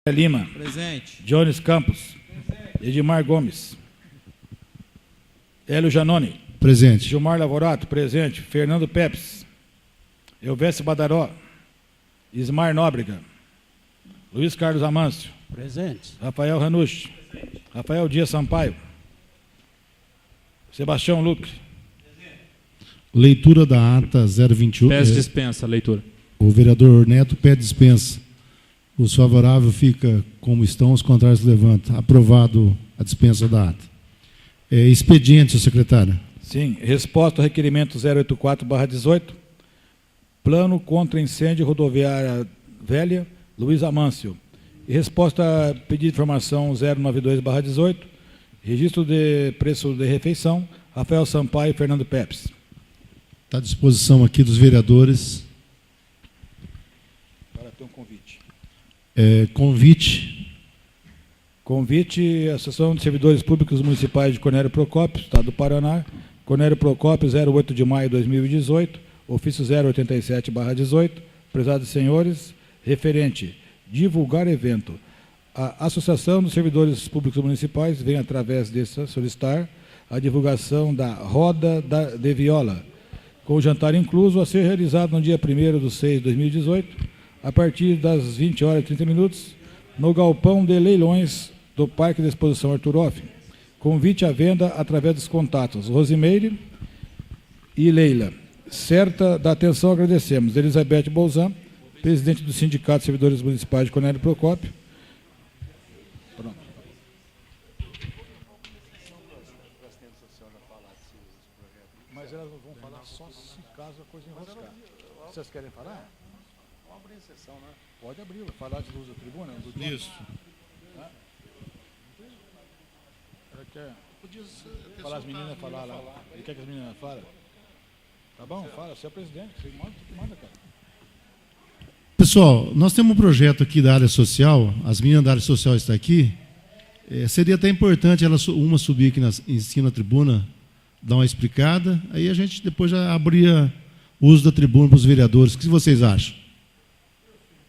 Lima. Presente. Jones Campos. Presente. Edmar Gomes. Hélio Janone. Presente. Gilmar Lavorato. Presente. Fernando Pepes. Elvésio Badaró. Ismar Nóbrega. Luiz Carlos Amâncio. Presente. Rafael Ranucci. Presente. Rafael Dias Sampaio. Sebastião Lucre. Leitura da ata 021. Peço dispensa a leitura. O vereador Neto pede dispensa. Os favoráveis ficam como estão, os contrários levantam. Aprovado a dispensa da ata. Expediente, senhor secretário. Sim. Resposta ao requerimento 084/18. Plano contra incêndio rodoviária velha, Luiz Amâncio. E resposta a pedido de informação 092/18. Registro de preço de refeição, Rafael Sampaio e Fernando Pepes. Está à disposição aqui dos vereadores. Agora tem um convite. Convite, Associação de Servidores Públicos Municipais de Cornélio Procópio, Estado do Paraná, Cornélio Procópio, 08 de maio de 2018, ofício 087/18, prezados senhores, referente, divulgar evento. A Associação dos Servidores Públicos Municipais vem, através dessa, solicitar a divulgação da Roda de Viola, com o jantar incluso, a ser realizado no dia 1º/6/2018, a partir das 20h30, no galpão de leilões do Parque de Exposição Arthur Off. Convite à venda através dos contatos Rosimeire e Leila. Certa da atenção, agradecemos. Elizabeth Bolzan, presidente do Sindicato de Servidores Municipais de Cornélio Procópio. Pronto. Mas elas vão falar só se caso a coisa enroscar. Vocês querem falar? Vamos abrir a sessão, né? Pode abrir, falar de uso da tribuna. Isso. Ela quer falar as meninas falar lá. Ele quer que as meninas falem? Tá bom, fala, você é o presidente, você manda, cara. Pessoal, nós temos um projeto aqui da área social, as meninas da área social estão aqui. Seria até importante uma subir aqui em cima da tribuna, dar uma explicada, aí a gente depois já abria o uso da tribuna para os vereadores. O que vocês acham?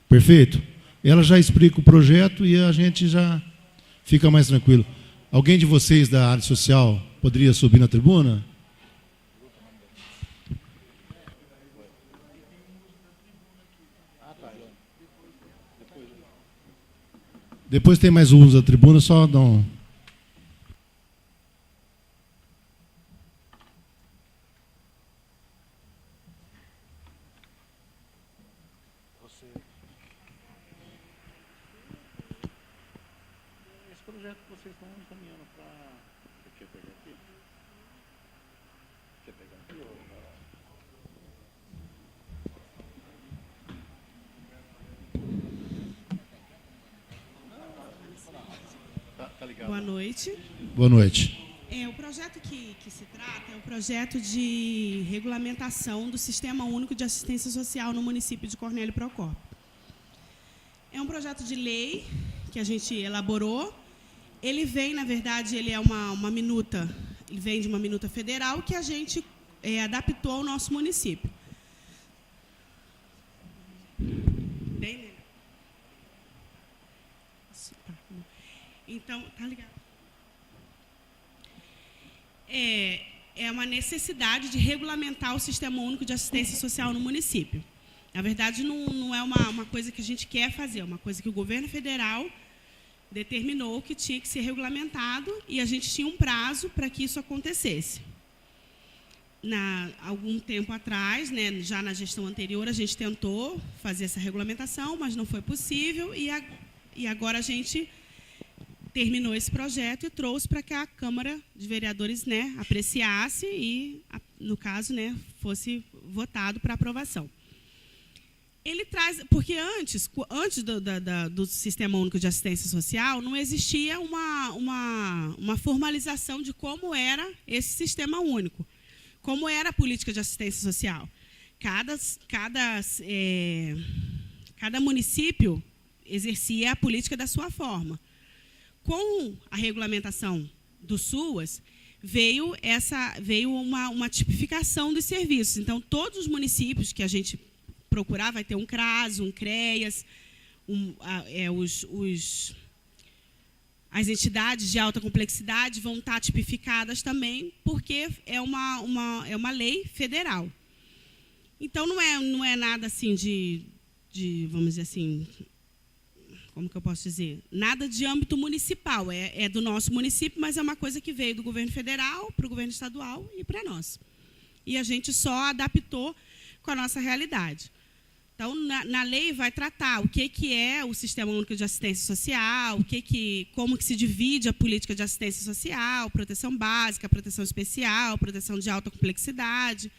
Perfeito? Ela já explica o projeto e a gente já fica mais tranquilo. Alguém de vocês da área social poderia subir na tribuna? Depois tem mais o uso da tribuna, só dá um... Esse projeto que vocês estão encaminhando para... Você quer pegar aqui? Quer pegar aqui ou... Tá ligado. Boa noite. Boa noite. O projeto que se trata é um projeto de regulamentação do Sistema Único de Assistência Social no município de Cornélio Procópio. É um projeto de lei que a gente elaborou. Ele vem, na verdade, ele é uma minuta, ele vem de uma minuta federal que a gente adaptou ao nosso município. Bem, né? Então, tá ligado? É uma necessidade de regulamentar o Sistema Único de Assistência Social no município. Na verdade, não é uma coisa que a gente quer fazer, é uma coisa que o governo federal determinou que tinha que ser regulamentado e a gente tinha um prazo para que isso acontecesse. Algum tempo atrás, né, já na gestão anterior, a gente tentou fazer essa regulamentação, mas não foi possível e agora a gente terminou esse projeto e trouxe para que a Câmara de Vereadores, né, apreciasse e, no caso, né, fosse votado para aprovação. Ele traz, porque antes do Sistema Único de Assistência Social, não existia uma formalização de como era esse Sistema Único, como era a política de assistência social. Cada município exercia a política da sua forma. Com a regulamentação do SUAS, veio uma tipificação dos serviços. Então, todos os municípios que a gente procurar vai ter um CRAS, um CREAS, as entidades de alta complexidade vão estar tipificadas também, porque é uma lei federal. Então, não é nada assim vamos dizer assim, como que eu posso dizer? Nada de âmbito municipal, é do nosso município, mas é uma coisa que veio do governo federal para o governo estadual e para nós. E a gente só adaptou com a nossa realidade. Então, na lei vai tratar o que é o Sistema Único de Assistência Social, como que se divide a política de assistência social, proteção básica, proteção especial, proteção de alta complexidade.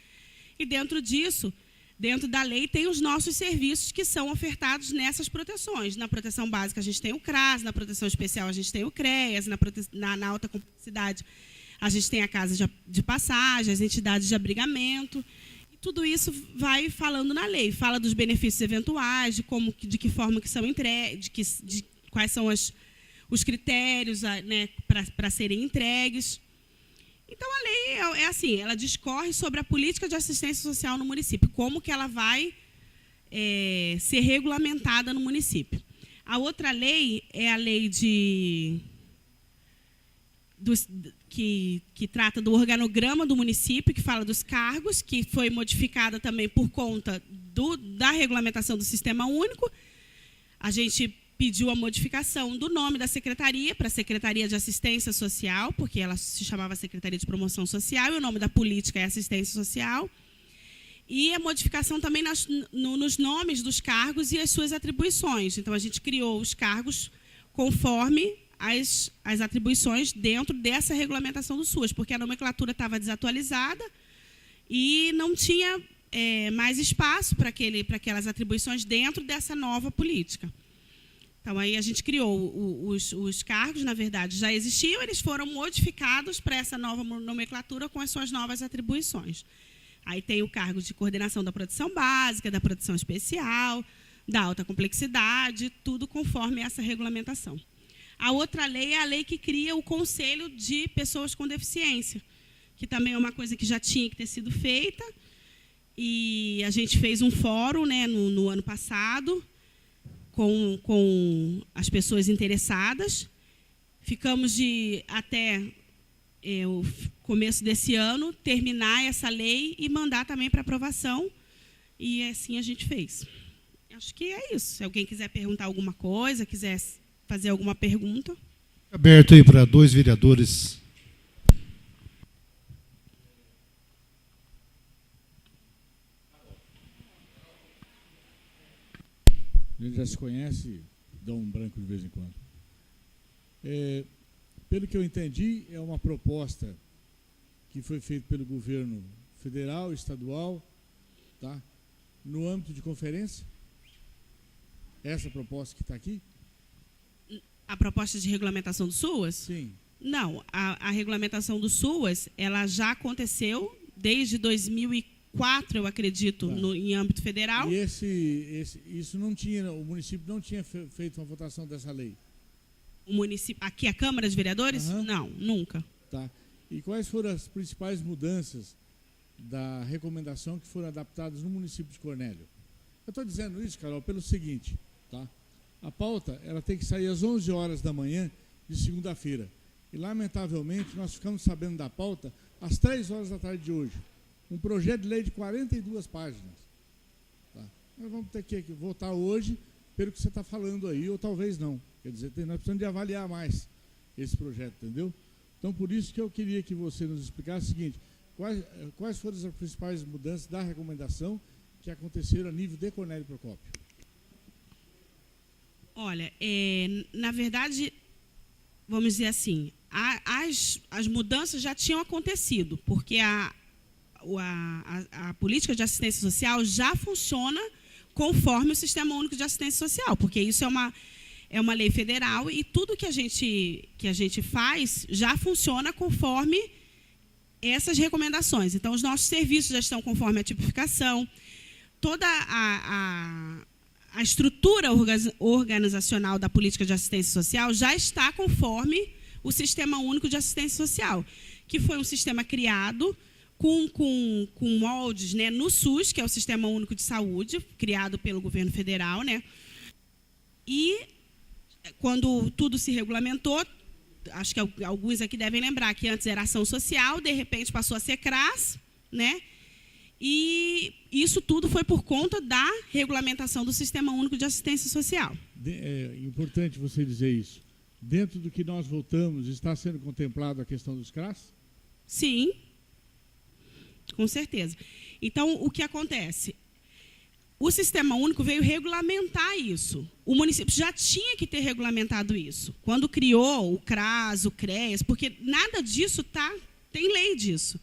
E dentro disso, dentro da lei, tem os nossos serviços que são ofertados nessas proteções. Na proteção básica, a gente tem o CRAS, na proteção especial, a gente tem o CREAS, na alta complexidade, a gente tem a casa de passagem, as entidades de abrigamento. Tudo isso vai falando na lei, fala dos benefícios eventuais, de que forma que são entregues, de quais são os critérios, né, para serem entregues. Então, a lei é assim, ela discorre sobre a política de assistência social no município, como que ela vai ser regulamentada no município. A outra lei é a lei que trata do organograma do município, que fala dos cargos, que foi modificada também por conta da regulamentação do Sistema Único. A gente pediu a modificação do nome da secretaria para a Secretaria de Assistência Social, porque ela se chamava Secretaria de Promoção Social, e o nome da política é Assistência Social. E a modificação também nos nomes dos cargos e as suas atribuições. Então, a gente criou os cargos conforme as atribuições dentro dessa regulamentação do SUAS, porque a nomenclatura estava desatualizada e não tinha mais espaço para aquelas atribuições dentro dessa nova política. Então, aí a gente criou os cargos, na verdade, já existiam, eles foram modificados para essa nova nomenclatura com as suas novas atribuições. Aí tem o cargo de coordenação da proteção básica, da proteção especial, da alta complexidade, tudo conforme essa regulamentação. A outra lei é a lei que cria o Conselho de Pessoas com Deficiência, que também é uma coisa que já tinha que ter sido feita. E a gente fez um fórum, né, no ano passado, com as pessoas interessadas. Ficamos até o começo desse ano, terminar essa lei e mandar também para aprovação. E assim a gente fez. Acho que é isso. Se alguém quiser perguntar alguma coisa, quiser fazer alguma pergunta. Aberto aí para 2 vereadores. A gente já se conhece, dá um branco de vez em quando. Pelo que eu entendi, é uma proposta que foi feita pelo governo federal, estadual, tá? No âmbito de conferência. Essa proposta que está aqui? A proposta de regulamentação do SUAS? Sim. Não, a regulamentação do SUAS, ela já aconteceu desde 2004, eu acredito, Tá. em âmbito federal. E isso não tinha, o município não tinha feito uma votação dessa lei? O município, aqui a Câmara de Vereadores? Aham. Não, nunca. Tá. E quais foram as principais mudanças da recomendação que foram adaptadas no município de Cornélio? Eu estou dizendo isso, Carol, pelo seguinte, tá? A pauta ela tem que sair às 11 horas da manhã de segunda-feira. E, lamentavelmente, nós ficamos sabendo da pauta às 3 horas da tarde de hoje. Um projeto de lei de 42 páginas. Tá? Nós vamos ter que votar hoje pelo que você está falando aí, ou talvez não. Quer dizer, nós precisamos de avaliar mais esse projeto, entendeu? Então, por isso que eu queria que você nos explicasse o seguinte, quais foram as principais mudanças da recomendação que aconteceram a nível de Cornélio Procópio? Olha, na verdade, vamos dizer assim, as mudanças já tinham acontecido, porque a política de assistência social já funciona conforme o Sistema Único de Assistência Social, porque isso é uma lei federal e tudo que a gente faz já funciona conforme essas recomendações. Então, os nossos serviços já estão conforme a tipificação, toda a estrutura organizacional da política de assistência social já está conforme o Sistema Único de Assistência Social, que foi um sistema criado com moldes, né, no SUS, que é o Sistema Único de Saúde, criado pelo governo federal, né? E, quando tudo se regulamentou, acho que alguns aqui devem lembrar que antes era ação social, de repente passou a ser CRAS, né? E isso tudo foi por conta da regulamentação do Sistema Único de Assistência Social. É importante você dizer isso. Dentro do que nós votamos, está sendo contemplado a questão dos CRAS? Sim, com certeza. Então, o que acontece? O Sistema Único veio regulamentar isso. O município já tinha que ter regulamentado isso. Quando criou o CRAS, o CREAS, porque nada disso tem lei disso.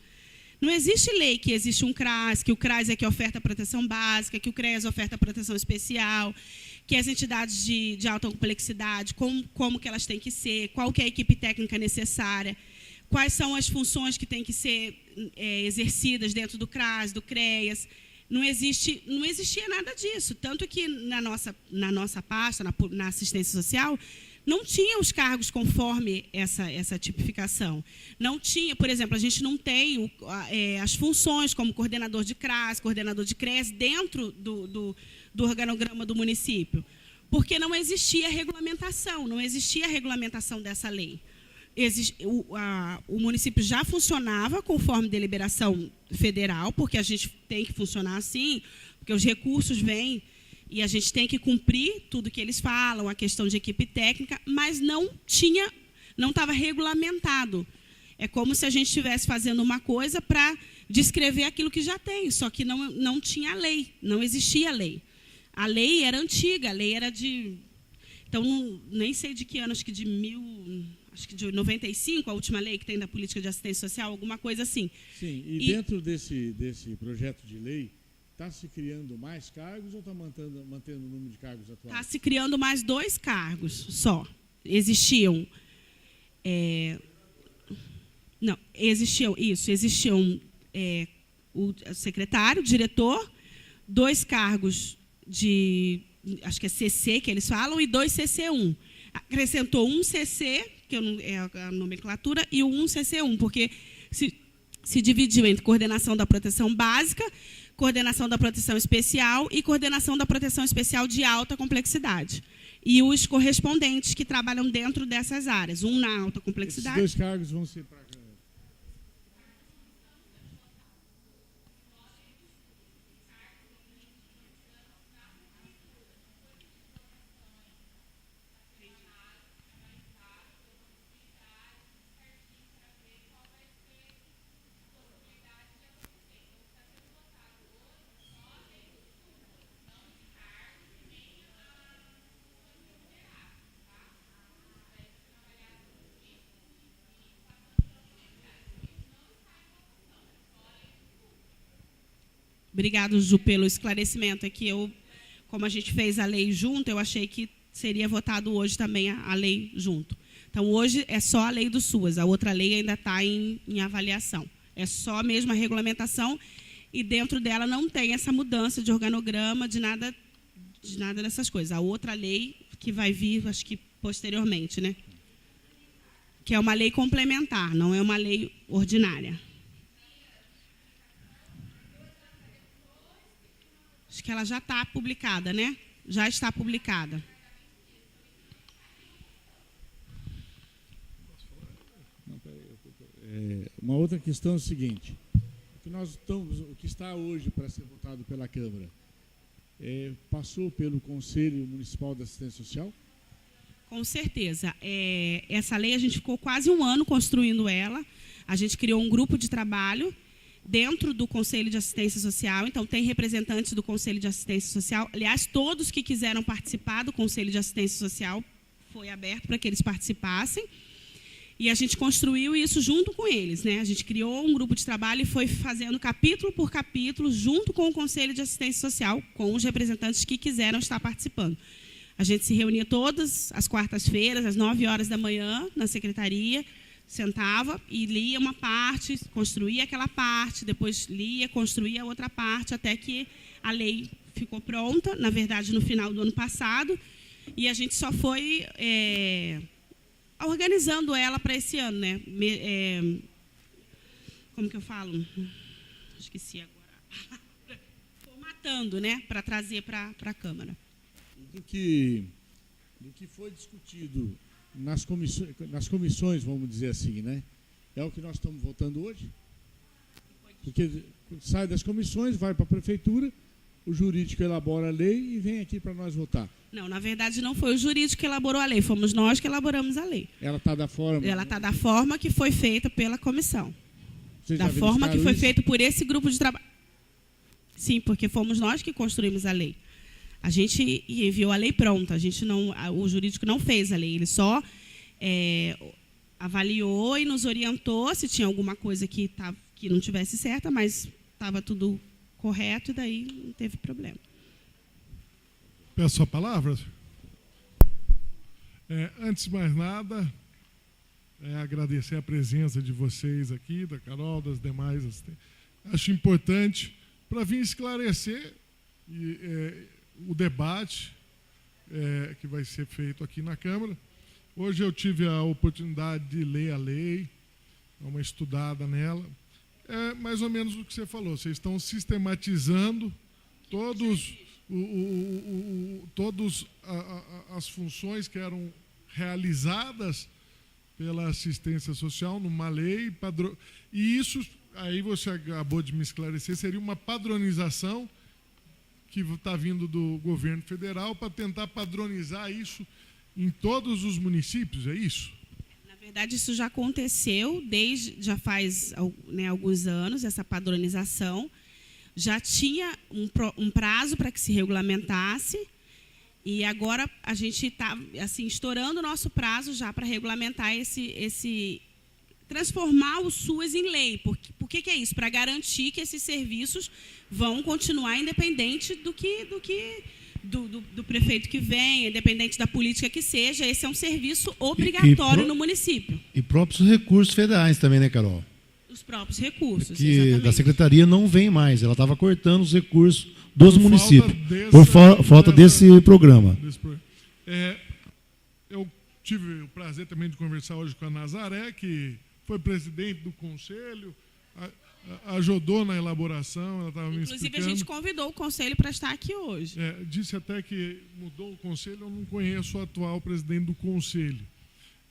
Não existe lei que existe um CRAS, que o CRAS é que oferta proteção básica, que o CREAS oferta proteção especial, que as entidades de alta complexidade, como que elas têm que ser, qual que é a equipe técnica necessária, quais são as funções que têm que ser exercidas dentro do CRAS, do CREAS. Não existia nada disso. Tanto que na nossa pasta, na assistência social, não tinha os cargos conforme essa tipificação. Não tinha, por exemplo, a gente não tem as funções como coordenador de CRAS, coordenador de CREAS dentro do organograma do município, porque não existia regulamentação, dessa lei. O município já funcionava conforme deliberação federal, porque a gente tem que funcionar assim, porque os recursos vêm e a gente tem que cumprir tudo que eles falam, a questão de equipe técnica, mas não estava regulamentado. É como se a gente estivesse fazendo uma coisa para descrever aquilo que já tem, só que não tinha lei, não existia lei. A lei era antiga, a lei era de... Então, nem sei de que ano, acho que de 95, a última lei que tem da política de assistência social, alguma coisa assim. Sim, e dentro desse projeto de lei, está se criando mais cargos ou está mantendo o número de cargos atuais? Está se criando mais 2 cargos só. Existiam o secretário, o diretor, 2 cargos de, acho que é CC que eles falam, e 2 CC1. Acrescentou um CC, que é a nomenclatura, e o 1 CC1, porque se dividiu entre coordenação da proteção básica, coordenação da proteção especial e coordenação da proteção especial de alta complexidade. E os correspondentes que trabalham dentro dessas áreas, um na alta complexidade. Esses 2 cargos vão ser para... Obrigado, Ju, pelo esclarecimento. É que como a gente fez a lei junto, eu achei que seria votado hoje também a lei junto. Então, hoje é só a lei do SUAS, a outra lei ainda está em avaliação. É só mesmo a regulamentação e dentro dela não tem essa mudança de organograma, de nada dessas coisas. A outra lei que vai vir, acho que posteriormente, né? Que é uma lei complementar, não é uma lei ordinária. Acho que ela já está publicada, né? Já está publicada. Uma outra questão é o seguinte: o que está hoje para ser votado pela Câmara passou pelo Conselho Municipal de Assistência Social? Com certeza. Essa lei a gente ficou quase um ano construindo ela. A gente criou um grupo de trabalho dentro do Conselho de Assistência Social. Então, tem representantes do Conselho de Assistência Social. Aliás, todos que quiseram participar do Conselho de Assistência Social, foi aberto para que eles participassem. E a gente construiu isso junto com eles, né? A gente criou um grupo de trabalho e foi fazendo capítulo por capítulo, junto com o Conselho de Assistência Social, com os representantes que quiseram estar participando. A gente se reunia todas as quartas-feiras, às 9 horas da manhã, na secretaria, sentava e lia uma parte, construía aquela parte, depois lia, construía a outra parte, até que a lei ficou pronta, na verdade, no final do ano passado, e a gente só foi organizando ela para esse ano, né? Como que eu falo? Esqueci agora. Formatando, né? Para trazer para a Câmara. Do que do que foi discutido nas comissões, vamos dizer assim, né? É o que nós estamos votando hoje? Porque sai das comissões, vai para a prefeitura, o jurídico elabora a lei e vem aqui para nós votar. Não, na verdade não foi o jurídico que elaborou a lei, fomos nós que elaboramos a lei. Ela está da forma... Ela está da forma que foi feita pela comissão. Vocês já Da forma que foi isso? feito por esse grupo de trabalho. Sim, porque fomos nós que construímos a lei. A gente enviou a lei pronta, o jurídico não fez a lei, ele só avaliou e nos orientou se tinha alguma coisa que não tivesse certa, mas estava tudo correto e daí não teve problema. Peço a palavra. Antes de mais nada, agradecer a presença de vocês aqui, da Carol, das demais. Acho importante para vir esclarecer o debate que vai ser feito aqui na Câmara. Hoje eu tive a oportunidade de ler a lei, dar uma estudada nela. É mais ou menos o que você falou, vocês estão sistematizando todas as funções que eram realizadas pela assistência social numa lei, e isso, aí você acabou de me esclarecer, seria uma padronização que está vindo do governo federal para tentar padronizar isso em todos os municípios, é isso? Na verdade, isso já aconteceu já faz alguns anos, essa padronização. Já tinha um prazo para que se regulamentasse e agora a gente está assim, estourando o nosso prazo já para regulamentar transformar o SUAS em lei. Por que é isso? Para garantir que esses serviços vão continuar independente do prefeito que vem, independente da política que seja. Esse é um serviço obrigatório no município. E próprios recursos federais também, né, Carol? Os próprios recursos, que exatamente. da Secretaria não vem mais, ela estava cortando os recursos dos municípios, por falta desse programa. Eu tive o prazer também de conversar hoje com a Nazaré, que foi presidente do conselho, ajudou na elaboração, ela estava me explicando. Inclusive, a gente convidou o conselho para estar aqui hoje. Disse até que mudou o conselho, eu não conheço o atual presidente do conselho.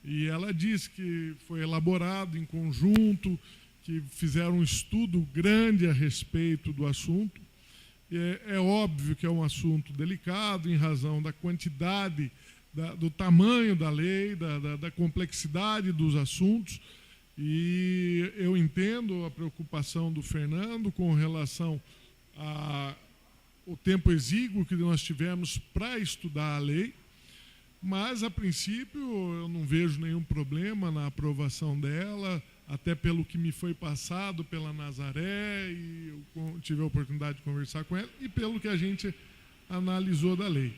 E ela disse que foi elaborado em conjunto, que fizeram um estudo grande a respeito do assunto. É óbvio que é um assunto delicado, em razão da quantidade, do tamanho da lei, da complexidade dos assuntos. E eu entendo a preocupação do Fernando com relação ao tempo exíguo que nós tivemos para estudar a lei, mas, a princípio, eu não vejo nenhum problema na aprovação dela, até pelo que me foi passado pela Nazaré, e eu tive a oportunidade de conversar com ela, e pelo que a gente analisou da lei.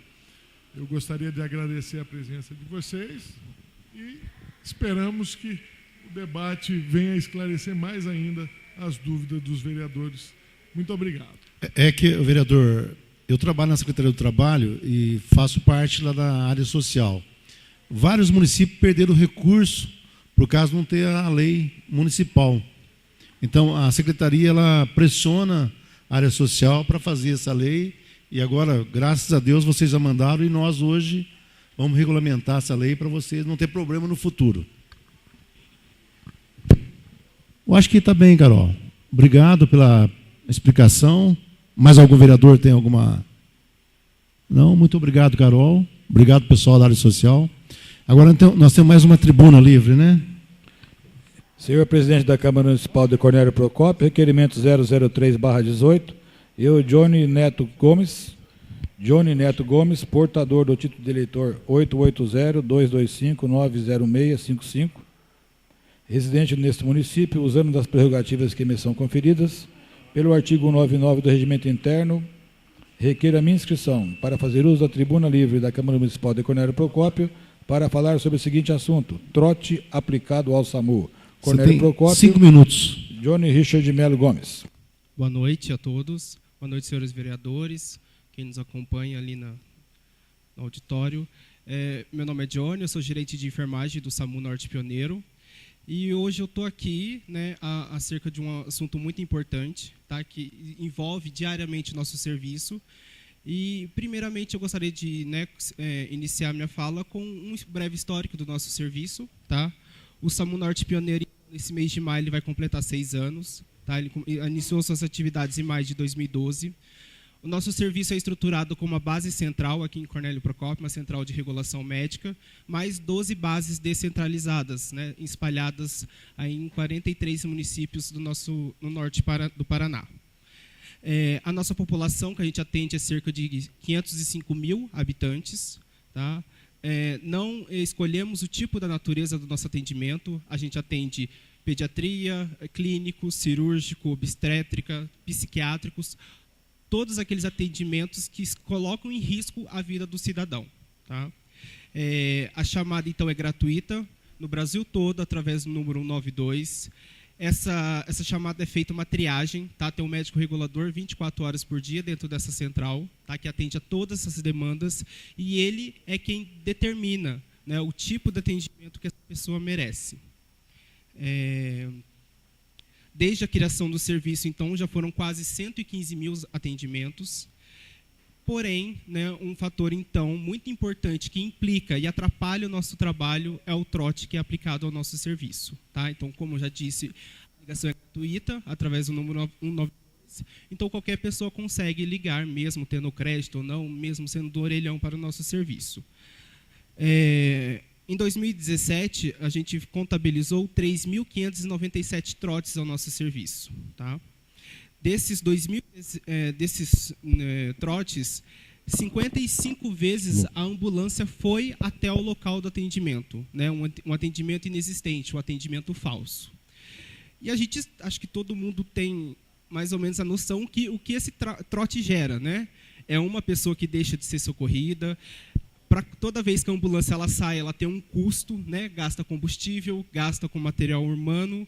Eu gostaria de agradecer a presença de vocês e esperamos que o debate venha a esclarecer mais ainda as dúvidas dos vereadores. Muito obrigado. Vereador, eu trabalho na Secretaria do Trabalho e faço parte lá da área social. Vários municípios perderam recurso por causa de não ter a lei municipal. Então, a Secretaria ela pressiona a área social para fazer essa lei e agora, graças a Deus, vocês já mandaram e nós hoje vamos regulamentar essa lei para vocês não ter problema no futuro. Eu acho que está bem, Carol. Obrigado pela explicação. Mais algum vereador tem alguma... Não? Muito obrigado, Carol. Obrigado, pessoal da área social. Agora nós temos mais uma tribuna livre, né? Senhor presidente da Câmara Municipal de Cornélio Procópio, requerimento 003/18, eu, Johnny Neto Gomes, portador do título de eleitor 880-225-90655, residente neste município, usando das prerrogativas que me são conferidas, pelo artigo 99 do Regimento Interno, requeiro a minha inscrição para fazer uso da tribuna livre da Câmara Municipal de Cornélio Procópio para falar sobre o seguinte assunto: trote aplicado ao SAMU. Cornélio Procópio. 5 minutos. Johnny Richard de Melo Gomes. Boa noite a todos. Boa noite, senhores vereadores, quem nos acompanha ali no auditório. Meu nome é Johnny, eu sou gerente de enfermagem do SAMU Norte Pioneiro. E hoje eu estou aqui, né, acerca de um assunto muito importante, tá, que envolve diariamente nosso serviço. E, primeiramente, eu gostaria de iniciar minha fala com um breve histórico do nosso serviço. Tá? O SAMU Norte Pioneiro, nesse mês de maio, ele vai completar 6 anos. Tá? Ele iniciou suas atividades em maio de 2012. O nosso serviço é estruturado como uma base central aqui em Cornélio Procópio, uma central de regulação médica, mais 12 bases descentralizadas, né, espalhadas aí em 43 municípios no norte do Paraná. A nossa população que a gente atende é cerca de 505 mil habitantes. Tá? Não escolhemos o tipo da natureza do nosso atendimento. A gente atende pediatria, clínico, cirúrgico, obstétrica, psiquiátricos, todos aqueles atendimentos que colocam em risco a vida do cidadão. Tá? A chamada, então, é gratuita no Brasil todo, através do número 192. Essa chamada é feita uma triagem, tá? Tem um médico regulador 24 horas por dia dentro dessa central, tá? Que atende a todas essas demandas, e ele é quem determina, né, o tipo de atendimento que essa pessoa merece. Desde a criação do serviço, então, já foram quase 115 mil atendimentos. Porém, né, um fator, então, muito importante que implica e atrapalha o nosso trabalho é o trote que é aplicado ao nosso serviço. Tá? Então, como eu já disse, a ligação é gratuita, através do número 192. Então, qualquer pessoa consegue ligar, mesmo tendo crédito ou não, mesmo sendo do orelhão para o nosso serviço. Em 2017, a gente contabilizou 3.597 trotes ao nosso serviço. Tá? Desses trotes, 55 vezes a ambulância foi até o local do atendimento, né? Um atendimento inexistente, um atendimento falso. E a gente, acho que todo mundo tem mais ou menos a noção o que esse trote gera. Né? É uma pessoa que deixa de ser socorrida. Toda vez que a ambulância ela sai, ela tem um custo, né? Gasta combustível, gasta com material humano.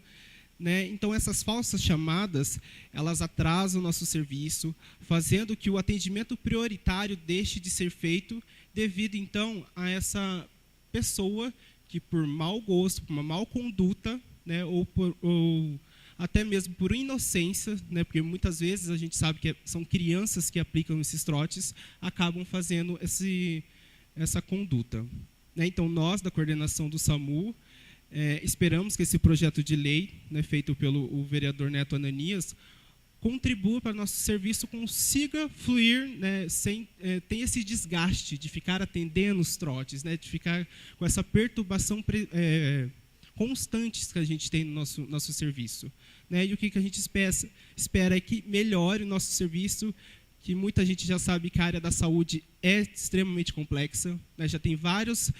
Né? Então, essas falsas chamadas, elas atrasam o nosso serviço, fazendo que o atendimento prioritário deixe de ser feito devido, então, a essa pessoa que, por mau gosto, por uma má conduta, né, ou até mesmo por inocência, né, porque muitas vezes a gente sabe que são crianças que aplicam esses trotes, acabam fazendo essa conduta. Né? Então, nós, da coordenação do SAMU, esperamos que esse projeto de lei, né, feito pelo vereador Neto Ananias, contribua para que nosso serviço consiga fluir, né, sem ter esse desgaste de ficar atendendo os trotes, né, de ficar com essa perturbação constante que a gente tem no nosso serviço. Né? E o que a gente espera é que melhore o nosso serviço, que muita gente já sabe que a área da saúde é extremamente complexa, né? Já tem vários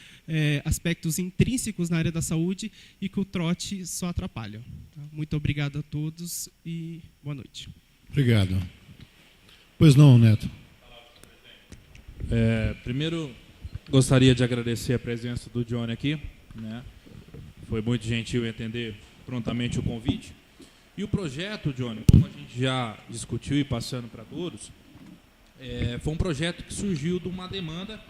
aspectos intrínsecos na área da saúde e que o trote só atrapalha. Tá? Muito obrigado a todos e boa noite. Obrigado. Pois não, Neto. Primeiro, gostaria de agradecer a presença do Johnny aqui. Né? Foi muito gentil em atender prontamente o convite. E o projeto, Johnny, como a gente já discutiu e passando para todos, foi um projeto que surgiu de uma demanda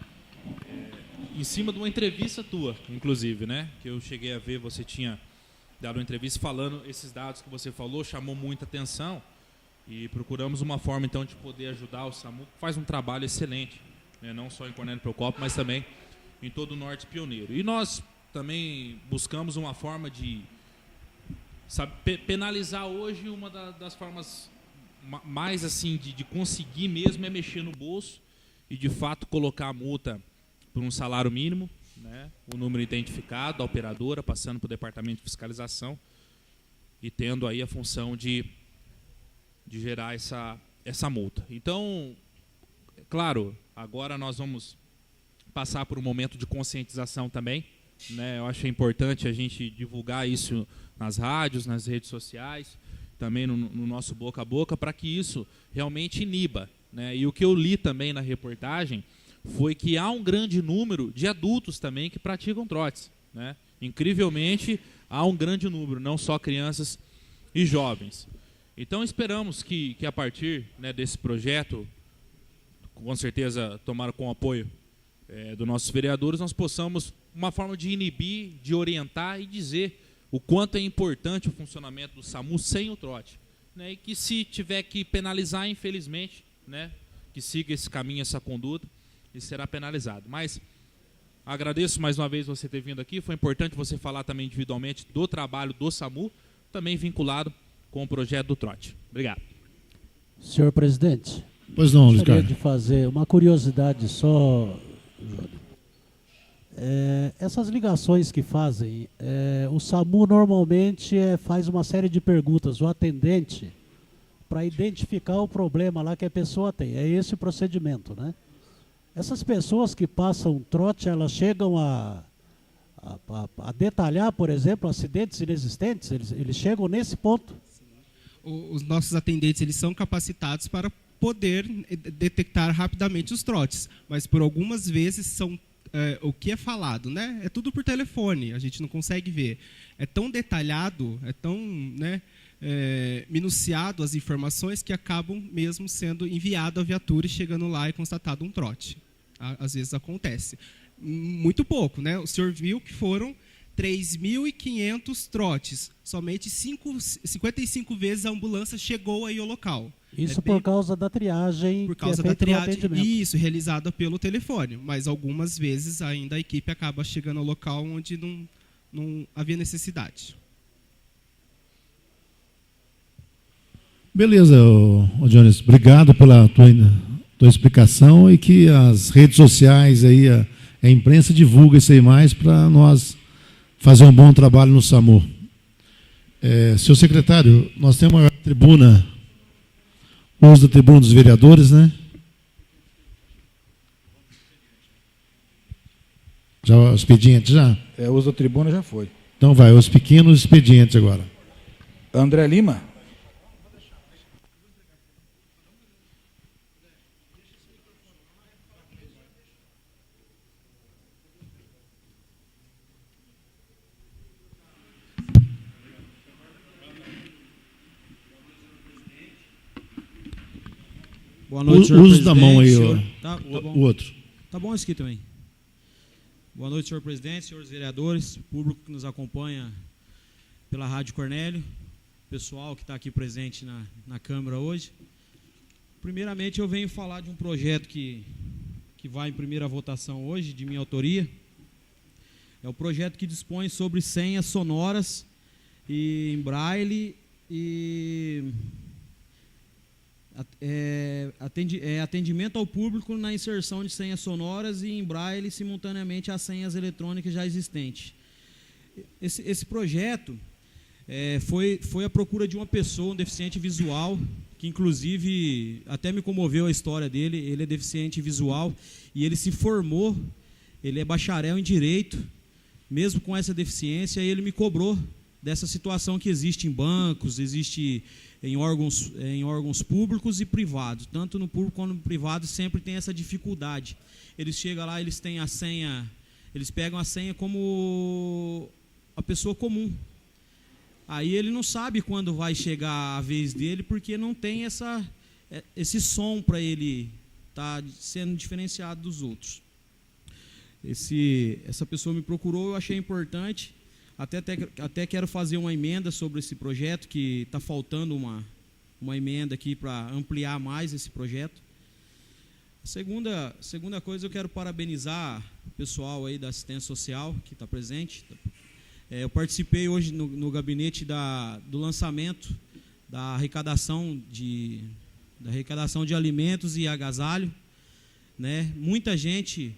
em cima de uma entrevista tua, inclusive, né? Que eu cheguei a ver, você tinha dado uma entrevista falando esses dados que você falou, chamou muita atenção e procuramos uma forma, então, de poder ajudar o SAMU, que faz um trabalho excelente, né? Não só em Cornélio Procópio, mas também em todo o Norte Pioneiro. E nós também buscamos uma forma de penalizar hoje. Uma das formas mais assim de conseguir mesmo é mexer no bolso e de fato colocar a multa por um salário mínimo, né? O número identificado, a operadora passando para o departamento de fiscalização e tendo aí a função de gerar essa multa. Então, claro, agora nós vamos passar por um momento de conscientização também, né? Eu acho importante a gente divulgar isso nas rádios, nas redes sociais, também no nosso boca a boca, para que isso realmente iniba. Né? E o que eu li também na reportagem foi que há um grande número de adultos também que praticam trotes. Né? Incrivelmente, há um grande número, não só crianças e jovens. Então, esperamos que a partir, né, desse projeto, com certeza tomara com o apoio dos nossos vereadores, nós possamos, uma forma de inibir, de orientar e dizer o quanto é importante o funcionamento do SAMU sem o trote. Né? E que se tiver que penalizar, infelizmente, né, que siga esse caminho, essa conduta, e será penalizado. Mas agradeço mais uma vez você ter vindo aqui. Foi importante você falar também individualmente do trabalho do SAMU, também vinculado com o projeto do trote. Obrigado. Senhor presidente, Pois não, Luiz gostaria Carlos. de fazer uma curiosidade só, Júlio. Essas ligações que fazem, o SAMU normalmente faz uma série de perguntas, o atendente, para identificar o problema lá que a pessoa tem. É esse o procedimento, né? Essas pessoas que passam trote, elas chegam a detalhar, por exemplo, acidentes inexistentes? Eles chegam nesse ponto? Os nossos atendentes, eles são capacitados para poder detectar rapidamente os trotes, mas por algumas vezes são o que é falado, né? É tudo por telefone, a gente não consegue ver. É tão detalhado, é tão, né, minuciado as informações que acabam mesmo sendo enviado à viatura e chegando lá e constatado um trote. Às vezes acontece. Muito pouco, né? O senhor viu que foram 3.500 trotes. Somente 55 vezes a ambulância chegou aí ao local. Isso por causa da triagem por causa que é da feita no triagem, atendimento. isso, realizada pelo telefone. Mas algumas vezes ainda a equipe acaba chegando ao local onde não havia necessidade. Beleza, ô Jones, obrigado pela tua explicação, e que as redes sociais, aí, a imprensa divulga isso aí mais para nós fazer um bom trabalho no SAMU. Senhor secretário, nós temos uma tribuna, uso da tribuna dos vereadores, né? Já o expediente, já? Uso da tribuna já foi. Então vai, os pequenos expedientes agora. André Lima. Boa noite, senhor Uso da presidente, mão aí, senhor... Tá bom. o outro. Tá bom isso aqui também. Boa noite, senhor presidente, senhores vereadores, público que nos acompanha pela Rádio Cornélio, pessoal que está aqui presente na Câmara hoje. Primeiramente, eu venho falar de um projeto que vai em primeira votação hoje, de minha autoria. É o projeto que dispõe sobre senhas sonoras e em braille e atendimento ao público na inserção de senhas sonoras e em braille simultaneamente às senhas eletrônicas já existentes. Esse projeto foi à procura de uma pessoa, um deficiente visual, que inclusive até me comoveu a história dele. Ele é deficiente visual e ele se formou, ele é bacharel em Direito, mesmo com essa deficiência, e ele me cobrou dessa situação que existe em bancos, existe em órgãos públicos e privados. Tanto no público quanto no privado sempre tem essa dificuldade. Eles chegam lá, eles têm a senha, eles pegam a senha como a pessoa comum. Aí ele não sabe quando vai chegar a vez dele, porque não tem esse som para ele estar sendo diferenciado dos outros. Essa pessoa me procurou, eu achei importante. Até quero fazer uma emenda sobre esse projeto, que está faltando uma emenda aqui para ampliar mais esse projeto. Segunda coisa, eu quero parabenizar o pessoal aí da assistência social que está presente. Eu participei hoje no gabinete do lançamento da arrecadação de alimentos e agasalho, né? Muita gente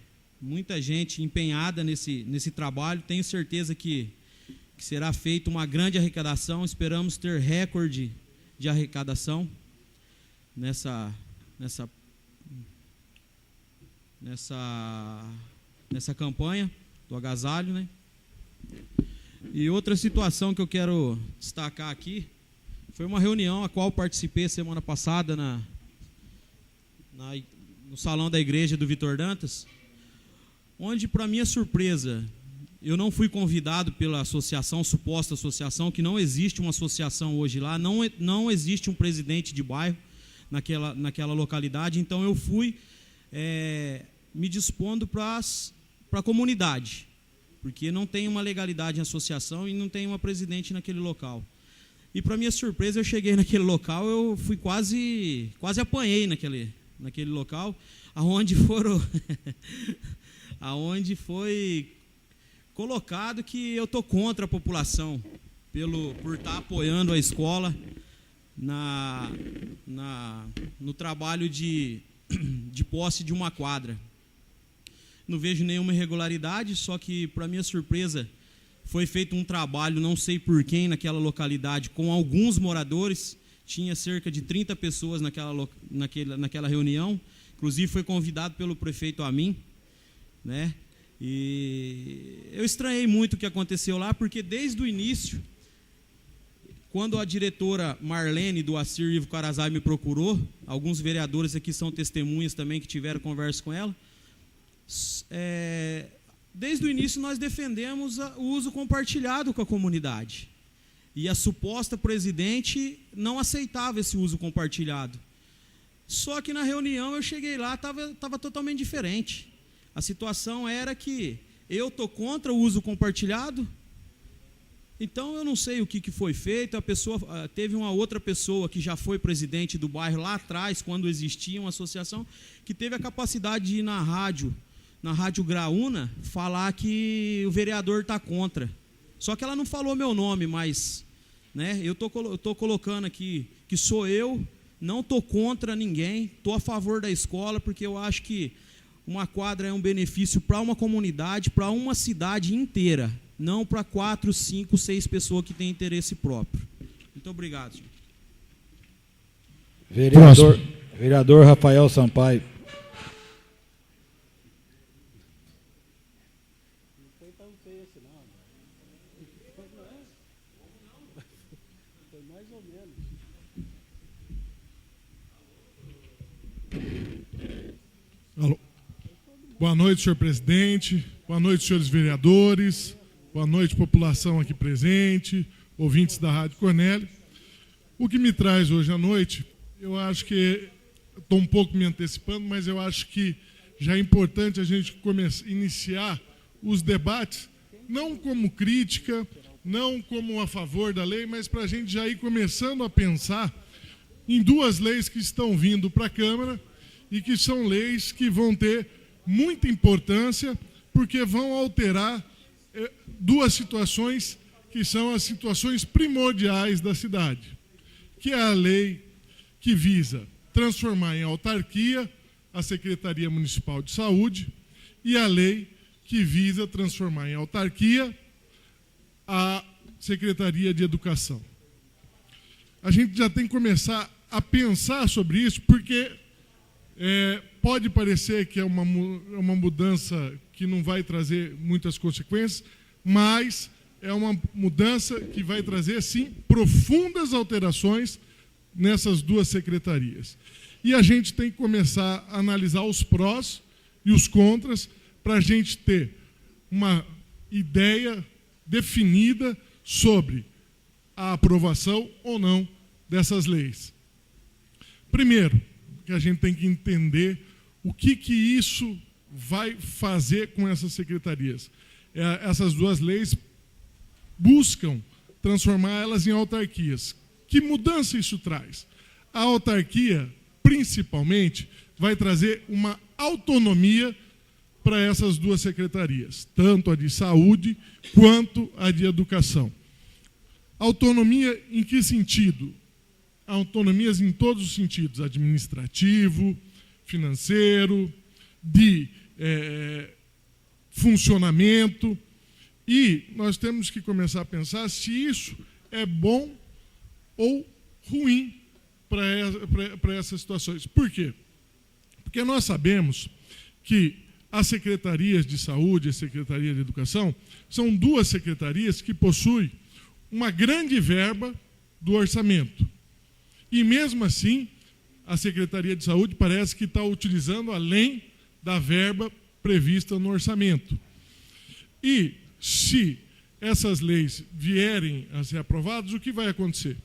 empenhada nesse trabalho. Tenho certeza que será feita uma grande arrecadação. Esperamos ter recorde de arrecadação nessa campanha do agasalho, né? E outra situação que eu quero destacar aqui foi uma reunião a qual participei semana passada no salão da igreja do Vitor Dantas, onde, para minha surpresa, eu não fui convidado pela associação, suposta associação, que não existe uma associação hoje lá, não existe um presidente de bairro naquela localidade. Então eu fui me dispondo para a comunidade, porque não tem uma legalidade em associação e não tem uma presidente naquele local. E, para minha surpresa, eu cheguei naquele local, eu fui quase apanhei naquele local, aonde foram aonde foi colocado que eu estou contra a população por estar apoiando a escola no trabalho de posse de uma quadra. Não vejo nenhuma irregularidade, só que, para minha surpresa, foi feito um trabalho, não sei por quem, naquela localidade, com alguns moradores. Tinha cerca de 30 pessoas naquela reunião. Inclusive, foi convidado pelo prefeito a mim, né? E eu estranhei muito o que aconteceu lá, porque desde o início, quando a diretora Marlene do Acir Ivo Carazai me procurou, alguns vereadores aqui são testemunhas também que tiveram conversa com ela, desde o início nós defendemos o uso compartilhado com a comunidade. E a suposta presidente não aceitava esse uso compartilhado. Só que na reunião eu cheguei lá, estava totalmente diferente. A situação era que eu estou contra o uso compartilhado, então eu não sei o que foi feito. Teve uma outra pessoa que já foi presidente do bairro lá atrás, quando existia uma associação, que teve a capacidade de ir na rádio Graúna, falar que o vereador está contra. Só que ela não falou meu nome, mas, né, eu estou colocando aqui que sou eu, não estou contra ninguém, estou a favor da escola, porque eu acho que uma quadra é um benefício para uma comunidade, para uma cidade inteira, não para 4, 5, 6 pessoas que têm interesse próprio. Muito obrigado, senhor. Vereador Rafael Sampaio. Alô. Boa noite, senhor presidente. Boa noite, senhores vereadores. Boa noite, população aqui presente, ouvintes da Rádio Cornélio. O que me traz hoje à noite, eu acho que estou um pouco me antecipando, mas eu acho que já é importante a gente iniciar os debates, não como crítica, não como a favor da lei, mas para a gente já ir começando a pensar em duas leis que estão vindo para a Câmara e que são leis que vão ter muita importância, porque vão alterar duas situações que são as situações primordiais da cidade, que é a lei que visa transformar em autarquia a Secretaria Municipal de Saúde e a lei que visa transformar em autarquia a Secretaria de Educação. A gente já tem que começar a pensar sobre isso, porque pode parecer que é uma mudança que não vai trazer muitas consequências, mas é uma mudança que vai trazer, sim, profundas alterações nessas duas secretarias. E a gente tem que começar a analisar os prós e os contras para a gente ter uma ideia definida sobre a aprovação ou não dessas leis. Primeiro, que a gente tem que entender o que isso vai fazer com essas secretarias. Essas duas leis buscam transformar elas em autarquias. Que mudança isso traz? A autarquia, principalmente, vai trazer uma autonomia para essas duas secretarias, tanto a de saúde quanto a de educação. Autonomia em que sentido? Autonomias em todos os sentidos, administrativo, financeiro, de funcionamento. E nós temos que começar a pensar se isso é bom ou ruim para essas situações. Por quê? Porque nós sabemos que as secretarias de saúde e a Secretaria de Educação são duas secretarias que possuem uma grande verba do orçamento. E mesmo assim, a Secretaria de Saúde parece que está utilizando além da verba prevista no orçamento. E se essas leis vierem a ser aprovadas, o que vai acontecer?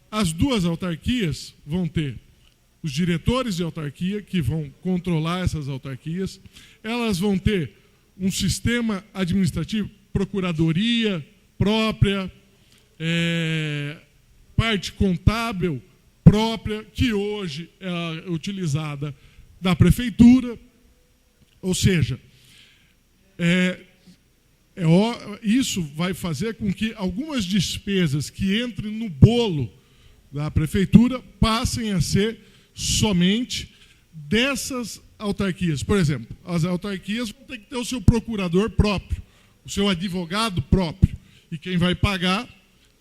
As duas autarquias vão ter os diretores de autarquia, que vão controlar essas autarquias, elas vão ter um sistema administrativo, procuradoria própria, parte contábil própria, que hoje é utilizada da prefeitura, ou seja, isso vai fazer com que algumas despesas que entrem no bolo da prefeitura passem a ser somente dessas autarquias. Por exemplo, as autarquias vão ter que ter o seu procurador próprio, o seu advogado próprio. E quem vai pagar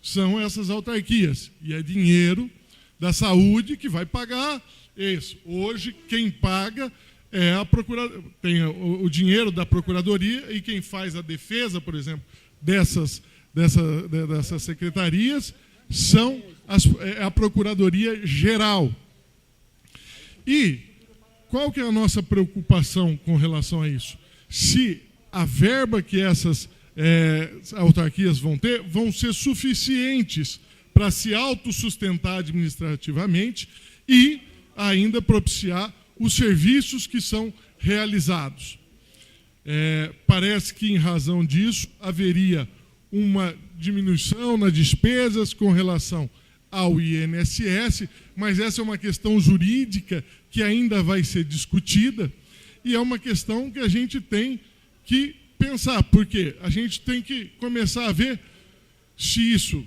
são essas autarquias. E é dinheiro da saúde que vai pagar isso. Hoje, quem paga é a procuradoria, tem o dinheiro da procuradoria, e quem faz a defesa, por exemplo, dessas secretarias é a Procuradoria Geral. E qual que é a nossa preocupação com relação a isso? Se a verba que essas autarquias vão ter vão ser suficientes para se autossustentar administrativamente e ainda propiciar os serviços que são realizados. Parece que, em razão disso, haveria uma diminuição nas despesas com relação ao INSS, mas essa é uma questão jurídica que ainda vai ser discutida, e é uma questão que a gente tem que pensar, porque a gente tem que começar a ver se isso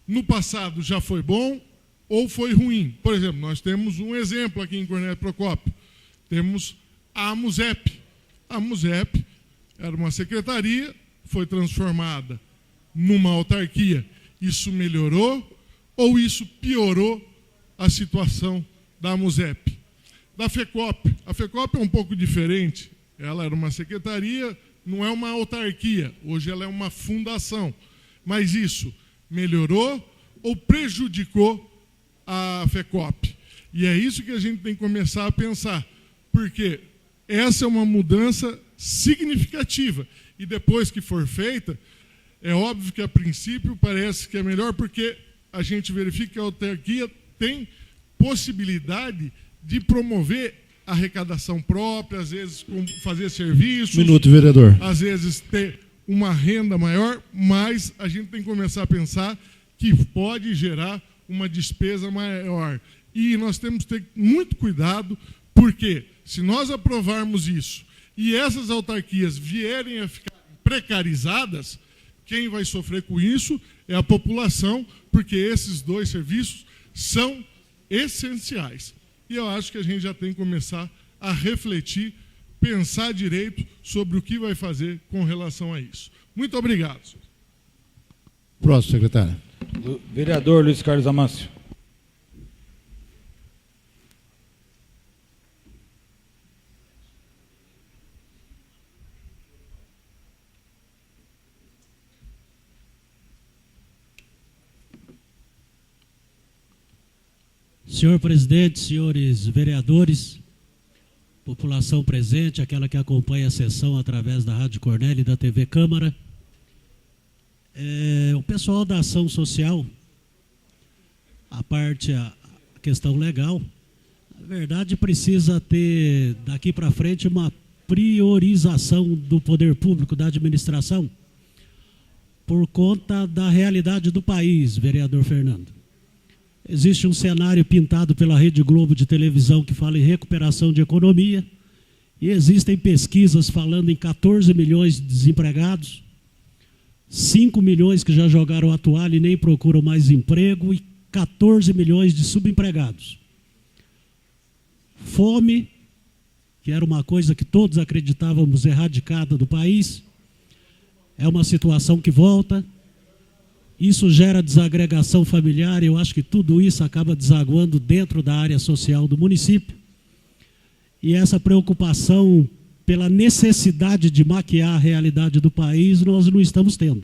no passado já foi bom ou foi ruim. Por exemplo, nós temos um exemplo aqui em Cornélio Procópio. Temos a AMUSEP. A AMUSEP era uma secretaria, foi transformada numa autarquia. Isso melhorou ou isso piorou a situação da AMUSEP? Da FECOP. A FECOP é um pouco diferente. Ela era uma secretaria, não é uma autarquia. Hoje ela é uma fundação. Mas isso melhorou ou prejudicou a FECOP? E é isso que a gente tem que começar a pensar, porque essa é uma mudança significativa. E depois que for feita, é óbvio que a princípio parece que é melhor, porque a gente verifica que a autarquia tem possibilidade de promover a arrecadação própria, às vezes fazer serviços. Minuto, vereador. Às vezes ter uma renda maior, mas a gente tem que começar a pensar que pode gerar uma despesa maior. E nós temos que ter muito cuidado, porque se nós aprovarmos isso e essas autarquias vierem a ficar precarizadas, quem vai sofrer com isso é a população, porque esses dois serviços são essenciais. E eu acho que a gente já tem que começar a refletir, pensar direito sobre o que vai fazer com relação a isso. Muito obrigado. Próximo, secretário. Vereador Luiz Carlos Amâncio. Senhor presidente, senhores vereadores, população presente, aquela que acompanha a sessão através da Rádio Cornélio e da TV Câmara, o pessoal da ação social, a questão legal, na verdade precisa ter daqui para frente uma priorização do poder público, da administração, por conta da realidade do país, vereador Fernando. Existe um cenário pintado pela Rede Globo de televisão que fala em recuperação de economia, e existem pesquisas falando em 14 milhões de desempregados, 5 milhões que já jogaram a toalha e nem procuram mais emprego, e 14 milhões de subempregados. Fome, que era uma coisa que todos acreditávamos erradicada do país, é uma situação que volta. Isso gera desagregação familiar, e eu acho que tudo isso acaba desaguando dentro da área social do município. E essa preocupação pela necessidade de maquiar a realidade do país, nós não estamos tendo.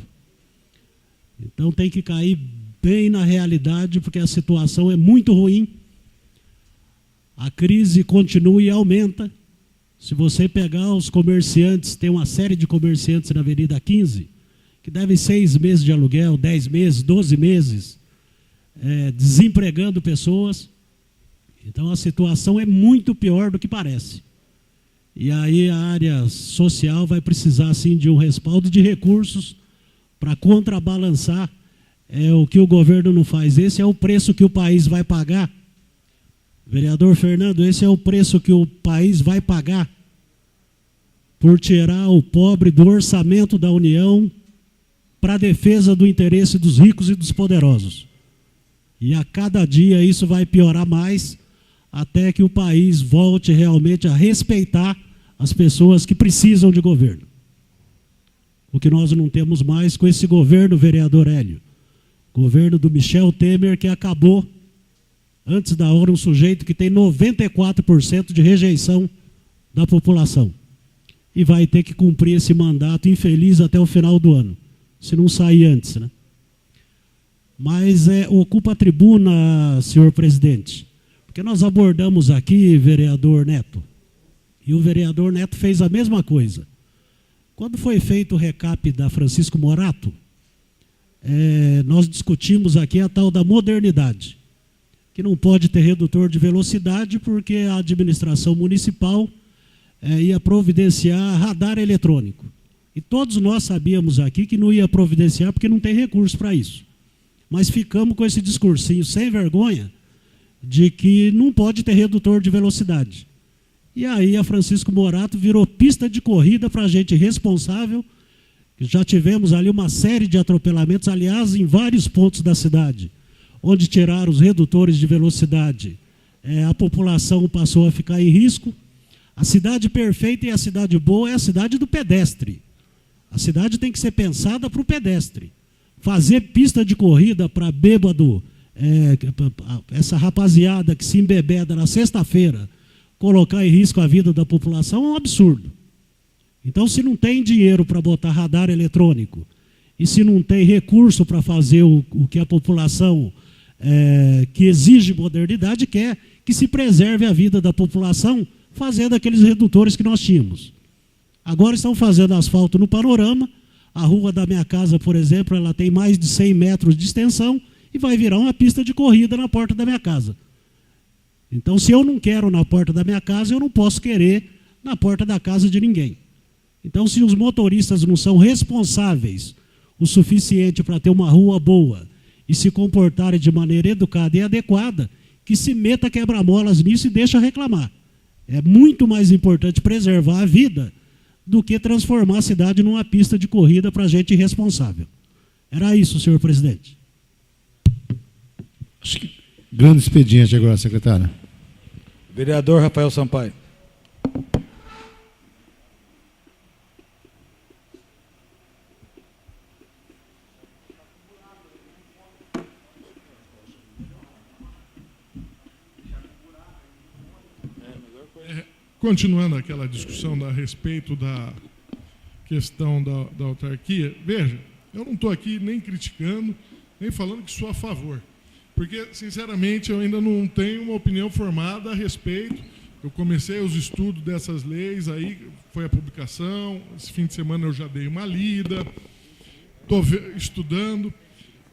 Então tem que cair bem na realidade, porque a situação é muito ruim. A crise continua e aumenta. Se você pegar os comerciantes, tem uma série de comerciantes na Avenida 15, que devem 6 meses de aluguel, 10 meses, 12 meses, desempregando pessoas. Então a situação é muito pior do que parece. E aí a área social vai precisar, sim, de um respaldo de recursos para contrabalançar o que o governo não faz. Esse é o preço que o país vai pagar Vereador Fernando, esse é o preço que o país vai pagar por tirar o pobre do orçamento da União para a defesa do interesse dos ricos e dos poderosos. E a cada dia isso vai piorar mais, até que o país volte realmente a respeitar as pessoas que precisam de governo. O que nós não temos mais com esse governo, vereador Hélio. Governo do Michel Temer, que acabou, antes da hora, um sujeito que tem 94% de rejeição da população. E vai ter que cumprir esse mandato infeliz até o final do ano, se não sair antes, né? Mas ocupa a tribuna, senhor presidente, porque nós abordamos aqui, vereador Neto, e o vereador Neto fez a mesma coisa. Quando foi feito o recap da Francisco Morato, nós discutimos aqui a tal da modernidade, que não pode ter redutor de velocidade porque a administração municipal ia providenciar radar eletrônico. E todos nós sabíamos aqui que não ia providenciar porque não tem recurso para isso. Mas ficamos com esse discursinho sem vergonha de que não pode ter redutor de velocidade. E aí a Francisco Morato virou pista de corrida para a gente responsável. Já tivemos ali uma série de atropelamentos, aliás, em vários pontos da cidade, onde tiraram os redutores de velocidade. A população passou a ficar em risco. A cidade perfeita e a cidade boa é a cidade do pedestre. A cidade tem que ser pensada para o pedestre. Fazer pista de corrida para bêbado, essa rapaziada que se embebeda na sexta-feira, colocar em risco a vida da população é um absurdo. Então, se não tem dinheiro para botar radar eletrônico e se não tem recurso para fazer o que a população que exige modernidade quer, que se preserve a vida da população fazendo aqueles redutores que nós tínhamos. Agora estão fazendo asfalto no panorama. A rua da minha casa, por exemplo, ela tem mais de 100 metros de extensão e vai virar uma pista de corrida na porta da minha casa. Então, se eu não quero na porta da minha casa, eu não posso querer na porta da casa de ninguém. Então, se os motoristas não são responsáveis o suficiente para ter uma rua boa e se comportarem de maneira educada e adequada, que se meta quebra-molas nisso e deixa reclamar. É muito mais importante preservar a vida do que transformar a cidade numa pista de corrida para gente irresponsável. Era isso, senhor presidente. Acho que grande expediente agora, secretário. Vereador Rafael Sampaio. Continuando aquela discussão a respeito da questão da autarquia, veja, eu não estou aqui nem criticando, nem falando que sou a favor, porque, sinceramente, eu ainda não tenho uma opinião formada a respeito. Eu comecei os estudos dessas leis, aí foi a publicação, esse fim de semana eu já dei uma lida, estou estudando.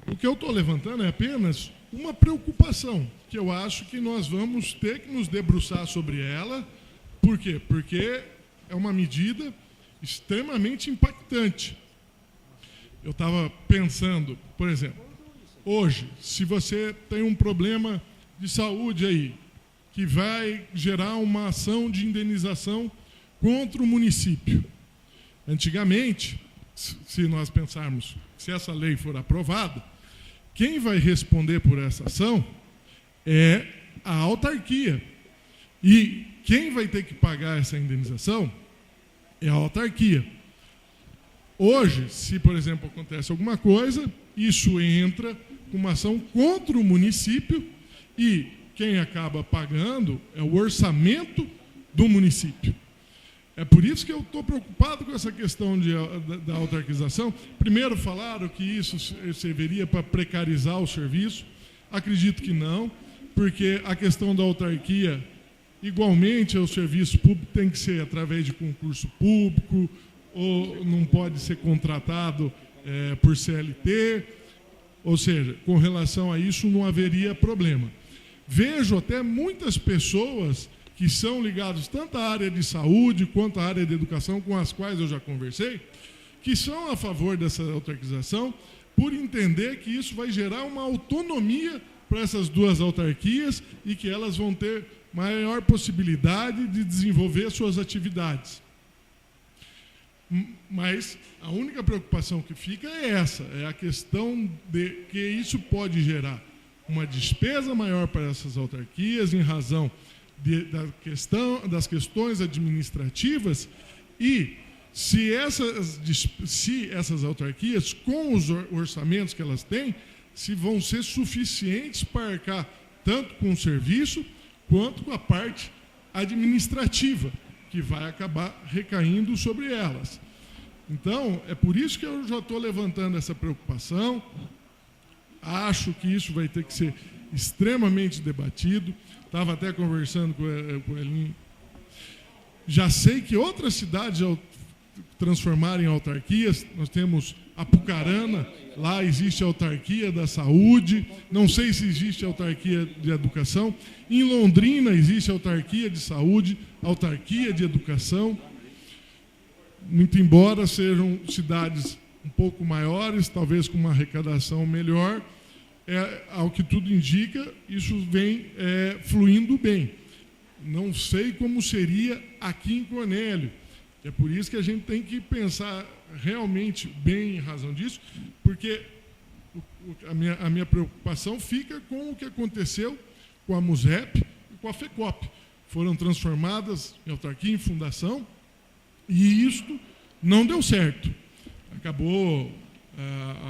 O que eu estou levantando é apenas uma preocupação, que eu acho que nós vamos ter que nos debruçar sobre ela. Por quê? Porque é uma medida extremamente impactante. Eu estava pensando, por exemplo, hoje, se você tem um problema de saúde aí, que vai gerar uma ação de indenização contra o município. Antigamente, se nós pensarmos, se essa lei for aprovada, quem vai responder por essa ação é a autarquia. E quem vai ter que pagar essa indenização é a autarquia. Hoje, se, por exemplo, acontece alguma coisa, isso entra com uma ação contra o município e quem acaba pagando é o orçamento do município. É por isso que eu estou preocupado com essa questão da autarquização. Primeiro falaram que isso serviria para precarizar o serviço. Acredito que não, porque a questão da autarquia, igualmente, o serviço público tem que ser através de concurso público, ou não pode ser contratado por CLT, ou seja, com relação a isso não haveria problema. Vejo até muitas pessoas que são ligadas tanto à área de saúde quanto à área de educação, com as quais eu já conversei, que são a favor dessa autarquização, por entender que isso vai gerar uma autonomia para essas duas autarquias e que elas vão ter maior possibilidade de desenvolver suas atividades. Mas a única preocupação que fica é essa, é a questão de que isso pode gerar uma despesa maior para essas autarquias em razão das questões administrativas e se essas autarquias, com os orçamentos que elas têm, se vão ser suficientes para arcar tanto com o serviço quanto com a parte administrativa, que vai acabar recaindo sobre elas. Então, é por isso que eu já estou levantando essa preocupação. Acho que isso vai ter que ser extremamente debatido. Estava até conversando com o Elinho. Já sei que outras cidades já transformaram em autarquias. Nós temos Apucarana, lá existe a autarquia da saúde. Não sei se existe a autarquia de educação. Em Londrina existe a autarquia de saúde, autarquia de educação. Muito embora sejam cidades um pouco maiores, talvez com uma arrecadação melhor, ao que tudo indica, isso vem fluindo bem. Não sei como seria aqui em Cornélio. É por isso que a gente tem que pensar realmente bem em razão disso, porque a minha preocupação fica com o que aconteceu com a MUSEP e com a FECOP. Foram transformadas em autarquia, em fundação, e isto não deu certo. Acabou,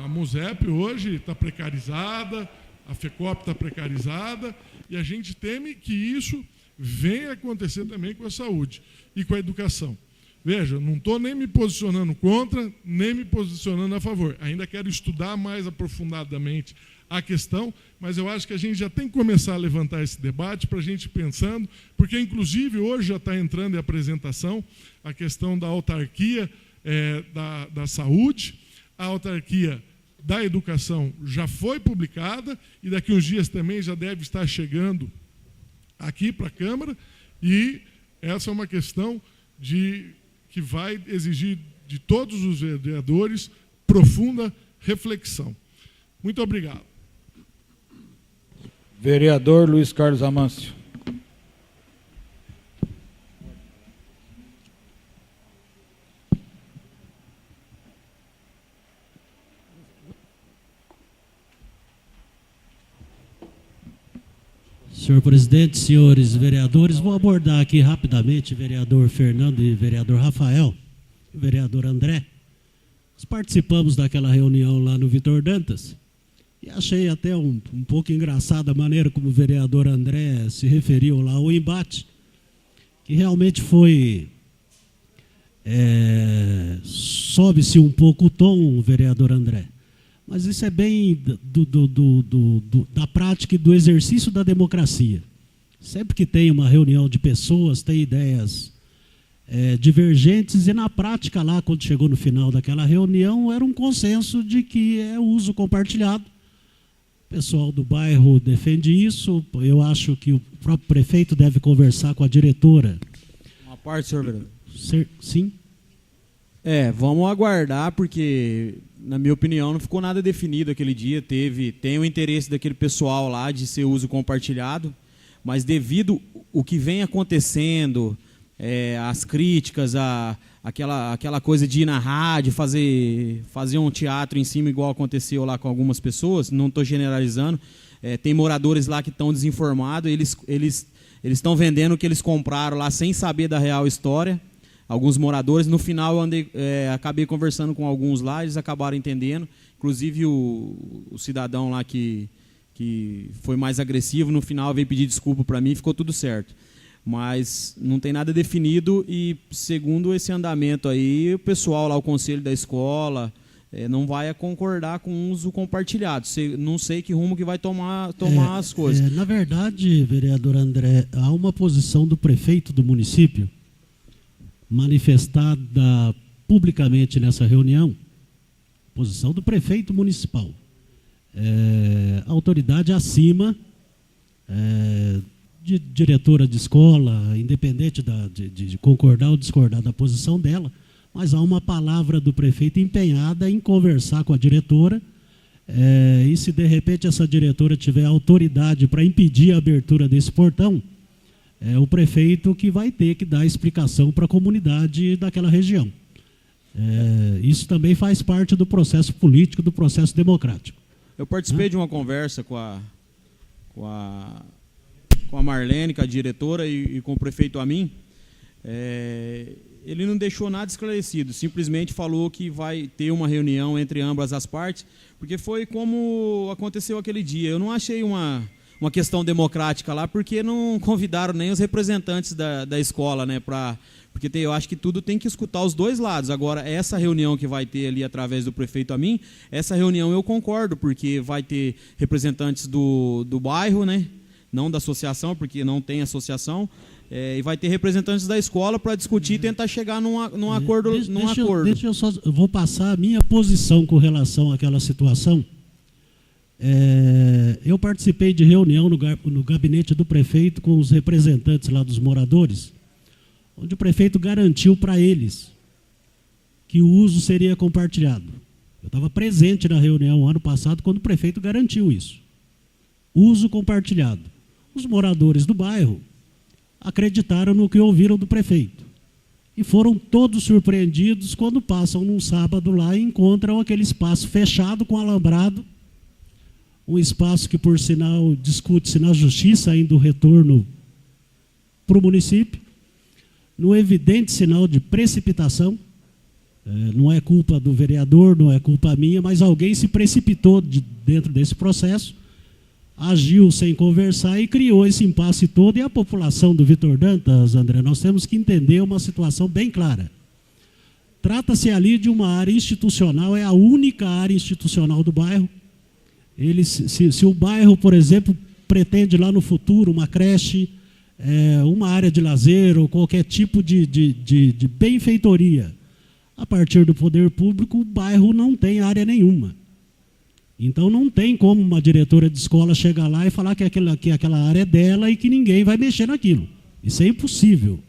a MUSEP hoje está precarizada, a FECOP está precarizada, e a gente teme que isso venha acontecer também com a saúde e com a educação. Veja, não estou nem me posicionando contra, nem me posicionando a favor. Ainda quero estudar mais aprofundadamente a questão, mas eu acho que a gente já tem que começar a levantar esse debate para a gente ir pensando, porque, inclusive, hoje já está entrando em apresentação a questão da autarquia da saúde, a autarquia da educação já foi publicada e daqui uns dias também já deve estar chegando aqui para a Câmara, e essa é uma questão que vai exigir de todos os vereadores profunda reflexão. Muito obrigado. Vereador Luiz Carlos Amâncio. Senhor presidente, senhores vereadores, vou abordar aqui rapidamente vereador Fernando e vereador Rafael, e vereador André. Nós participamos daquela reunião lá no Vitor Dantas e achei até um pouco engraçada a maneira como o vereador André se referiu lá ao embate, que realmente foi... sobe-se um pouco o tom, vereador André. Mas isso é bem da prática e do exercício da democracia. Sempre que tem uma reunião de pessoas, tem ideias divergentes, e na prática lá, quando chegou no final daquela reunião, era um consenso de que é uso compartilhado. O pessoal do bairro defende isso, eu acho que o próprio prefeito deve conversar com a diretora. Uma parte, senhor vereador. Sim? Vamos aguardar, porque, na minha opinião, não ficou nada definido aquele dia. Tem o interesse daquele pessoal lá de ser uso compartilhado, mas devido o que vem acontecendo, as críticas, aquela coisa de ir na rádio, fazer um teatro em cima, igual aconteceu lá com algumas pessoas, não estou generalizando, tem moradores lá que estão desinformados, eles estão vendendo o que eles compraram lá sem saber da real história. Alguns moradores, no final eu acabei conversando com alguns lá, eles acabaram entendendo, inclusive o cidadão lá que foi mais agressivo, no final veio pedir desculpa para mim, ficou tudo certo. Mas não tem nada definido e, segundo esse andamento aí, o pessoal lá, o conselho da escola, não vai concordar com o uso compartilhado. Não sei que rumo que vai tomar as coisas. Na verdade, vereador André, há uma posição do prefeito do município, manifestada publicamente nessa reunião, posição do prefeito municipal, autoridade acima de diretora de escola, independente de concordar ou discordar da posição dela, mas há uma palavra do prefeito empenhada em conversar com a diretora E se de repente essa diretora tiver autoridade para impedir a abertura desse portão, é o prefeito que vai ter que dar explicação para a comunidade daquela região. Isso também faz parte do processo político, do processo democrático. Eu participei de uma conversa com a Marlene, com a diretora, e com o prefeito Amin. Ele não deixou nada esclarecido, simplesmente falou que vai ter uma reunião entre ambas as partes, porque foi como aconteceu aquele dia. Eu não achei uma questão democrática lá, porque não convidaram nem os representantes da escola, né, porque eu acho que tudo tem que escutar os dois lados. Agora, essa reunião que vai ter ali através do prefeito Amin, essa reunião eu concordo, porque vai ter representantes do bairro, né, não da associação, porque não tem associação, e vai ter representantes da escola para discutir e tentar chegar num acordo. Eu vou passar a minha posição com relação àquela situação. Eu participei de reunião no gabinete do prefeito com os representantes lá dos moradores, onde o prefeito garantiu para eles que o uso seria compartilhado. Eu estava presente na reunião ano passado quando o prefeito garantiu isso. Uso compartilhado. Os moradores do bairro acreditaram no que ouviram do prefeito. E foram todos surpreendidos quando passam num sábado lá e encontram aquele espaço fechado com alambrado, um espaço que, por sinal, discute-se na justiça ainda o retorno para o município, no evidente sinal de precipitação. Não é culpa do vereador, não é culpa minha, mas alguém se precipitou dentro desse processo, agiu sem conversar e criou esse impasse todo. E a população do Vitor Dantas, André, nós temos que entender uma situação bem clara. Trata-se ali de uma área institucional, é a única área institucional do bairro. Se o bairro, por exemplo, pretende lá no futuro uma creche, uma área de lazer ou qualquer tipo de benfeitoria, a partir do poder público, o bairro não tem área nenhuma. Então não tem como uma diretora de escola chegar lá e falar que aquela área é dela e que ninguém vai mexer naquilo. Isso é impossível.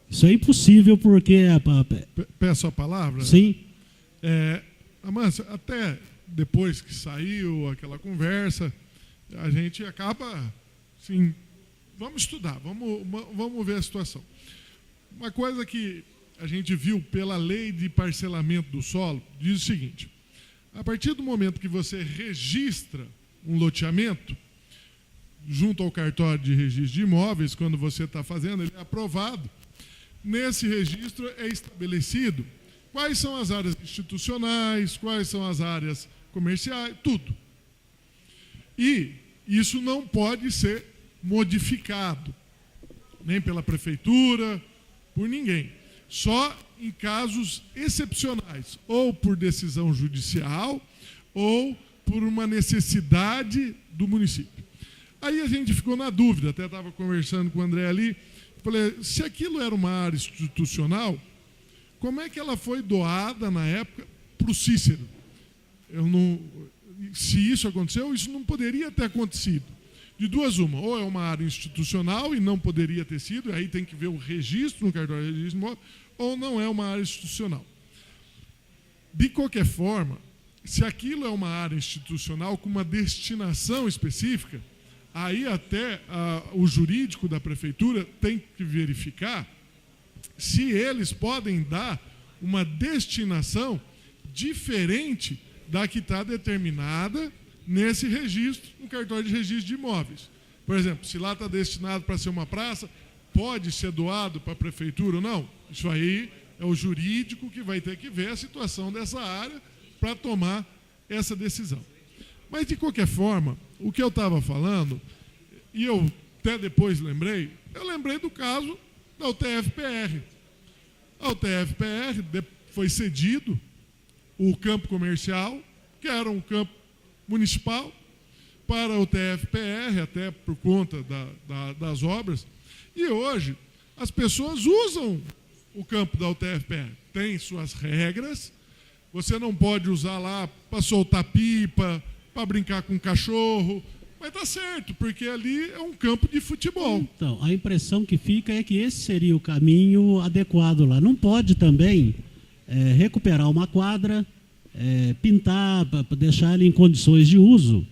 Isso é impossível porque... Peço a palavra? Sim. Amância, até depois que saiu aquela conversa, a gente acaba, assim, vamos estudar, vamos ver a situação. Uma coisa que a gente viu pela lei de parcelamento do solo diz o seguinte: a partir do momento que você registra um loteamento junto ao cartório de registro de imóveis, quando você está fazendo, ele é aprovado. Nesse registro é estabelecido quais são as áreas institucionais, quais são as áreas comerciais, tudo. E isso não pode ser modificado, nem pela prefeitura, por ninguém. Só em casos excepcionais, ou por decisão judicial, ou por uma necessidade do município. Aí a gente ficou na dúvida, até estava conversando com o André ali, falei, se aquilo era uma área institucional, como é que ela foi doada na época para o Cícero? Se isso aconteceu, isso não poderia ter acontecido. De duas uma, ou é uma área institucional e não poderia ter sido, aí tem que ver o registro no cartório de registro de imóvel, ou não é uma área institucional. De qualquer forma, se aquilo é uma área institucional com uma destinação específica, aí até o jurídico da prefeitura tem que verificar se eles podem dar uma destinação diferente da que está determinada nesse registro, no cartório de registro de imóveis. Por exemplo, se lá está destinado para ser uma praça, pode ser doado para a prefeitura ou não? Isso aí é o jurídico que vai ter que ver a situação dessa área para tomar essa decisão. Mas, de qualquer forma, o que eu estava falando, e eu até depois lembrei do caso da UTF-PR. A UTF-PR foi cedido o campo comercial, que era um campo municipal, para a UTF-PR, até por conta das obras, e hoje as pessoas usam o campo da UTF-PR. Tem suas regras, você não pode usar lá para soltar pipa, para brincar com cachorro, mas está certo, porque ali é um campo de futebol. Então, a impressão que fica é que esse seria o caminho adequado lá. Não pode também recuperar uma quadra, pintar, para deixar ela em condições de uso,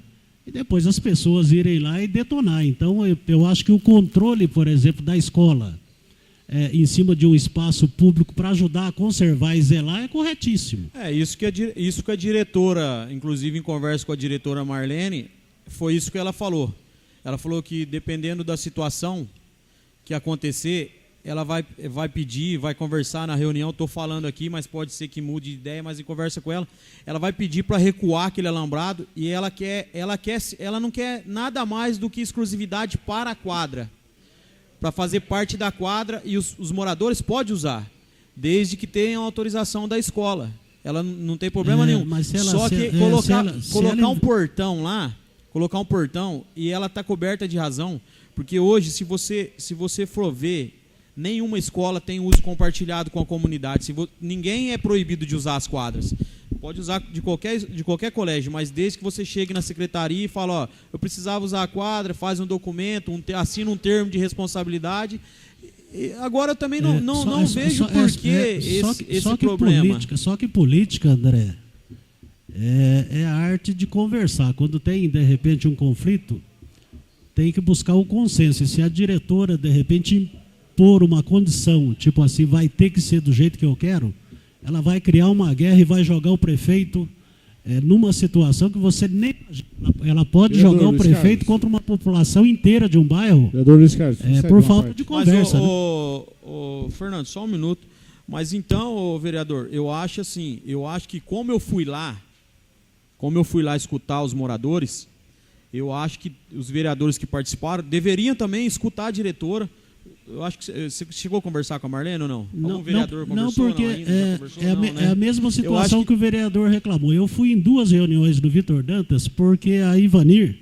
e depois as pessoas irem lá e detonar. Então, eu acho que o controle, por exemplo, da escola, em cima de um espaço público para ajudar a conservar e zelar é corretíssimo. Isso que a diretora, inclusive em conversa com a diretora Marlene, foi isso que ela falou. Ela falou que dependendo da situação que acontecer, ela vai pedir, vai conversar na reunião, estou falando aqui, mas pode ser que mude de ideia, mas em conversa com ela vai pedir para recuar aquele alambrado e ela não quer nada mais do que exclusividade para a quadra, para fazer parte da quadra, e os moradores podem usar, desde que tenham autorização da escola. Ela não tem problema nenhum. Só que colocar um portão lá, colocar um portão, e ela está coberta de razão, porque hoje, se você for ver, nenhuma escola tem uso compartilhado com a comunidade. Ninguém é proibido de usar as quadras. Pode usar de qualquer colégio, mas desde que você chegue na secretaria e fale, eu precisava usar a quadra, faz um documento, assina um termo de responsabilidade. Agora eu também não vejo por que esse problema. Só que política, André, é a arte de conversar. Quando tem, de repente, um conflito, tem que buscar o consenso. E se a diretora, de repente, impor uma condição, tipo assim, vai ter que ser do jeito que eu quero, ela vai criar uma guerra e vai jogar o prefeito numa situação que você nem imagina. Ela pode jogar o prefeito contra uma população inteira de um bairro por falta de conversa. Mas, Fernando, só um minuto. Mas então, vereador, eu acho que como eu fui lá escutar os moradores, eu acho que os vereadores que participaram deveriam também escutar a diretora. Eu acho que você chegou a conversar com a Marlene ou não? Algum vereador conversou? Não, porque é a mesma situação que o vereador reclamou. Eu fui em 2 reuniões do Vitor Dantas, porque a Ivanir,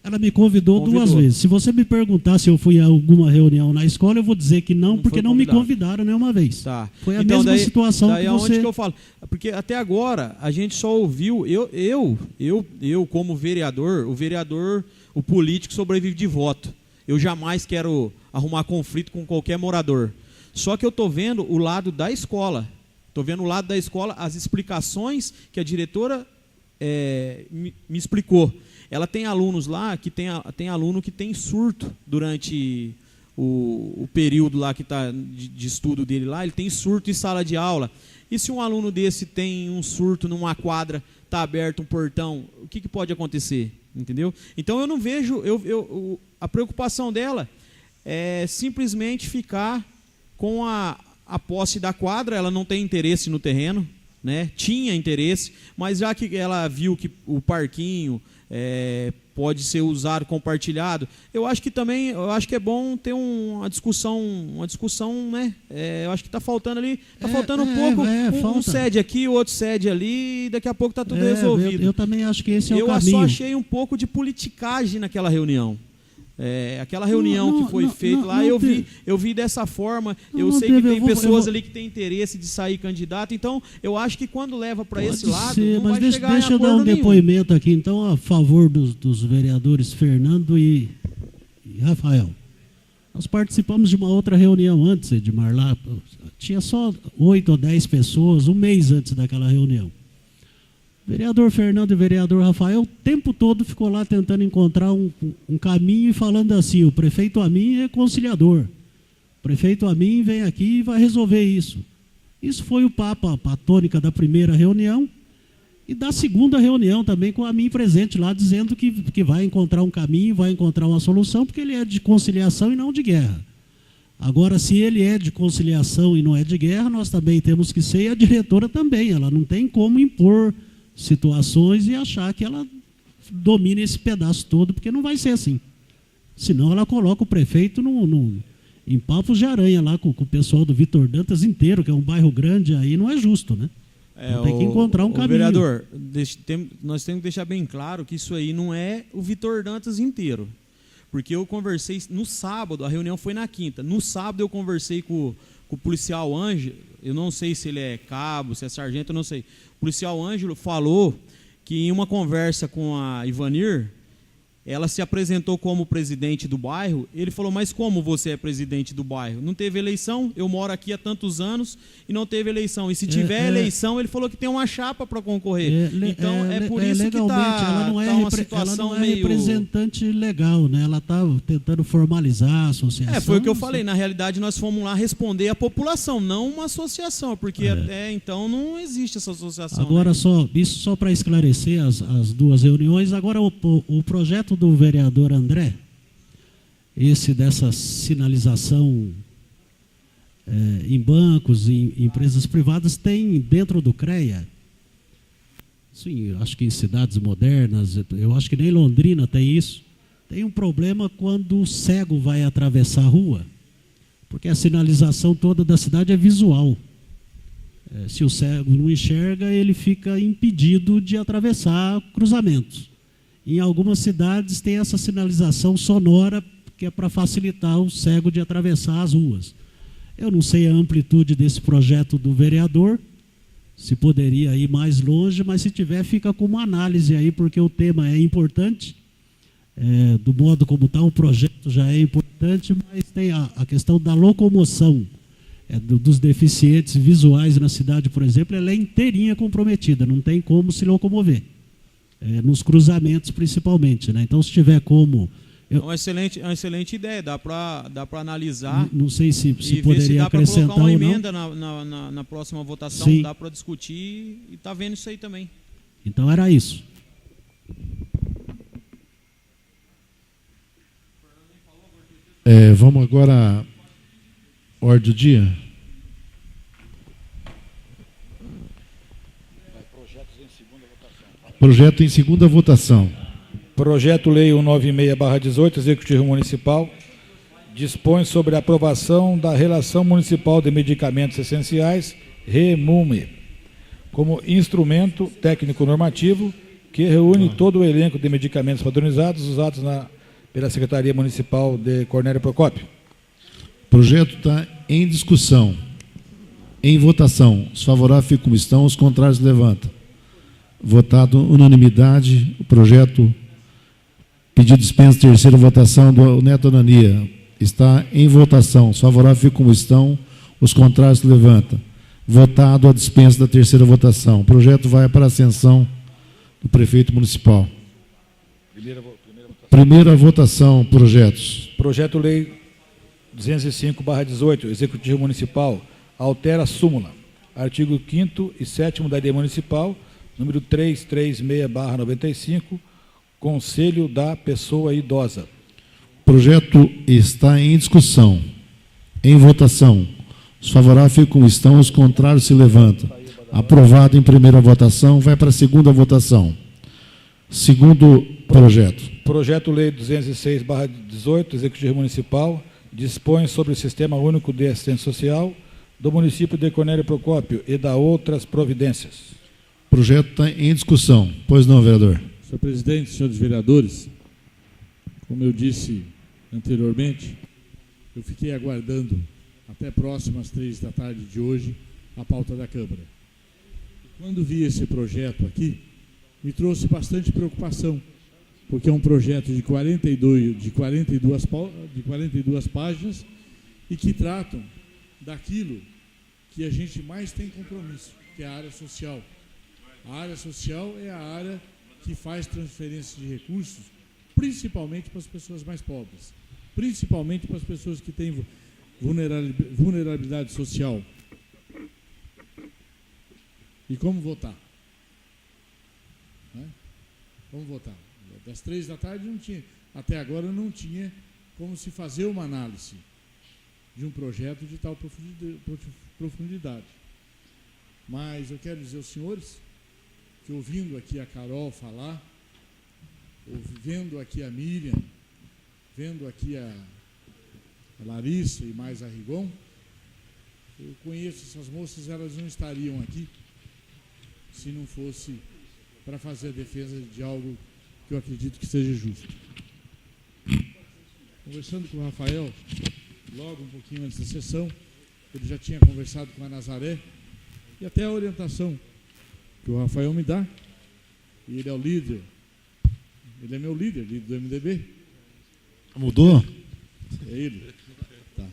ela me convidou 2 vezes. Se você me perguntar se eu fui a alguma reunião na escola, eu vou dizer que não, porque não me convidaram nenhuma vez. Tá. Foi a mesma situação daí que você... Onde que eu falo? Porque até agora a gente só ouviu, eu como vereador, o político sobrevive de voto. Eu jamais quero arrumar conflito com qualquer morador. Só que eu estou vendo o lado da escola. Estou vendo o lado da escola, as explicações que a diretora me explicou. Ela tem alunos lá, tem aluno que tem surto durante o período lá que está de estudo dele lá, ele tem surto em sala de aula. E se um aluno desse tem um surto numa quadra, está aberto um portão, o que pode acontecer? Entendeu? Então eu não vejo, a preocupação dela é simplesmente ficar com a posse da quadra. Ela não tem interesse no terreno, né? Tinha interesse, mas já que ela viu que o parquinho pode ser usado, compartilhado, eu acho que é bom ter uma discussão, né? Eu acho que está faltando ali, faltando um pouco, um cede aqui, o outro cede ali, e daqui a pouco está tudo resolvido. Eu também acho que esse é o caminho. Eu só achei um pouco de politicagem naquela reunião. Aquela reunião que foi feita lá, eu vi dessa forma. Eu sei que tem pessoas ali que têm interesse de sair candidato, então eu acho que quando leva para esse lado, não vai chegar em acordo nenhum. Deixa eu dar um depoimento aqui, então, a favor dos vereadores Fernando e Rafael. Nós participamos de uma outra reunião antes, Edmar, lá tinha só 8 ou 10 pessoas, um mês antes daquela reunião. O vereador Fernando e o vereador Rafael o tempo todo ficou lá tentando encontrar um caminho e falando assim, o prefeito Amin é conciliador. O prefeito Amin vem aqui e vai resolver isso. Isso foi o papo, a tônica da primeira reunião e da segunda reunião também com o Amin presente lá, dizendo que vai encontrar um caminho, vai encontrar uma solução, porque ele é de conciliação e não de guerra. Agora, se ele é de conciliação e não é de guerra, nós também temos que ser, e a diretora também. Ela não tem como impor situações e achar que ela domina esse pedaço todo, porque não vai ser assim. Senão ela coloca o prefeito em papos de aranha lá com o pessoal do Vitor Dantas inteiro, que é um bairro grande, aí não é justo, né? Tem que encontrar um caminho. Vereador, nós temos que deixar bem claro que isso aí não é o Vitor Dantas inteiro. Porque eu conversei no sábado, a reunião foi na quinta. No sábado eu conversei com o policial Ângelo, eu não sei se ele é cabo, se é sargento, eu não sei. O policial Ângelo falou que em uma conversa com a Ivanir, ela se apresentou como presidente do bairro. Ele falou, mas como você é presidente do bairro? Não teve eleição, eu moro aqui há tantos anos e não teve eleição. E se tiver eleição, ele falou que tem uma chapa para concorrer. Então, é por isso que está uma situação ela não é meio... representante legal, né? Ela está tentando formalizar a associação. Foi o que eu falei. Na realidade, nós fomos lá responder a população, não uma associação, porque até então não existe essa associação. Agora, né? isso só para esclarecer as duas reuniões. Agora, o projeto do vereador André, esse dessa sinalização em bancos, em empresas privadas, tem dentro do CREA, sim, acho que em cidades modernas, eu acho que nem Londrina tem isso, tem um problema quando o cego vai atravessar a rua, porque a sinalização toda da cidade é visual. Se o cego não enxerga, ele fica impedido de atravessar cruzamentos. Em algumas cidades tem essa sinalização sonora, que é para facilitar o cego de atravessar as ruas. Eu não sei a amplitude desse projeto do vereador, se poderia ir mais longe, mas se tiver, fica com uma análise aí, porque o tema é importante, do modo como está o projeto já é importante, mas tem a questão da locomoção dos deficientes visuais na cidade, por exemplo, ela é inteirinha comprometida, não tem como se locomover. Nos cruzamentos principalmente, né? Então, se tiver como... É uma excelente ideia, dá para analisar. Não sei se e poderia se dá para acrescentar colocar uma ou não. emenda na próxima votação, Sim. dá para discutir e está vendo isso aí também. Então, era isso. Vamos agora à ordem do dia. Projeto em segunda votação. Projeto Lei 196/18, Executivo Municipal, dispõe sobre a aprovação da Relação Municipal de Medicamentos Essenciais, REMUME, como instrumento técnico-normativo que reúne todo o elenco de medicamentos padronizados usados pela Secretaria Municipal de Cornélio Procópio. O projeto está em discussão. Em votação. Os favoráveis ficam como estão, os contrários levantam. Votado unanimidade, o projeto pedido dispensa terceira votação do Neto Anania. Está em votação. Os favoráveis ficam como estão, os contrários levantam. Votado a dispensa da terceira votação. O projeto vai para a ascensão do prefeito municipal. Primeira votação, projetos. Projeto Lei 205/18, Executivo Municipal, altera a súmula. Artigo 5º e 7º da Lei Municipal, número 336/95, Conselho da Pessoa Idosa. O projeto está em discussão. Em votação. Os favoráveis ficam como estão, os contrários se levantam. Aprovado em primeira votação, vai para a segunda votação. Segundo projeto. Projeto Lei 206/18, Executivo Municipal, dispõe sobre o Sistema Único de Assistência Social do município de Cornélio Procópio e da outras providências. O projeto está em discussão. Pois não, vereador? Senhor presidente, senhores vereadores, como eu disse anteriormente, eu fiquei aguardando até próximo às 3 da tarde de hoje a pauta da Câmara. Quando vi esse projeto aqui, me trouxe bastante preocupação, porque é um projeto de 42 páginas e que tratam daquilo que a gente mais tem compromisso, que é a área social. A área social é a área que faz transferência de recursos, principalmente para as pessoas mais pobres, principalmente para as pessoas que têm vulnerabilidade social. E como votar? Como votar? Das 3 da tarde não tinha, até agora não tinha como se fazer uma análise de um projeto de tal profundidade. Mas eu quero dizer aos senhores que, ouvindo aqui a Carol falar, vendo aqui a Miriam, vendo aqui a Larissa e mais a Rigon, eu conheço essas moças, elas não estariam aqui se não fosse para fazer a defesa de algo que eu acredito que seja justo. Conversando com o Rafael, logo um pouquinho antes da sessão, ele já tinha conversado com a Nazaré, e até a orientação que o Rafael me dá, e ele é o líder Ele é meu líder do MDB. Mudou? É ele. Tá.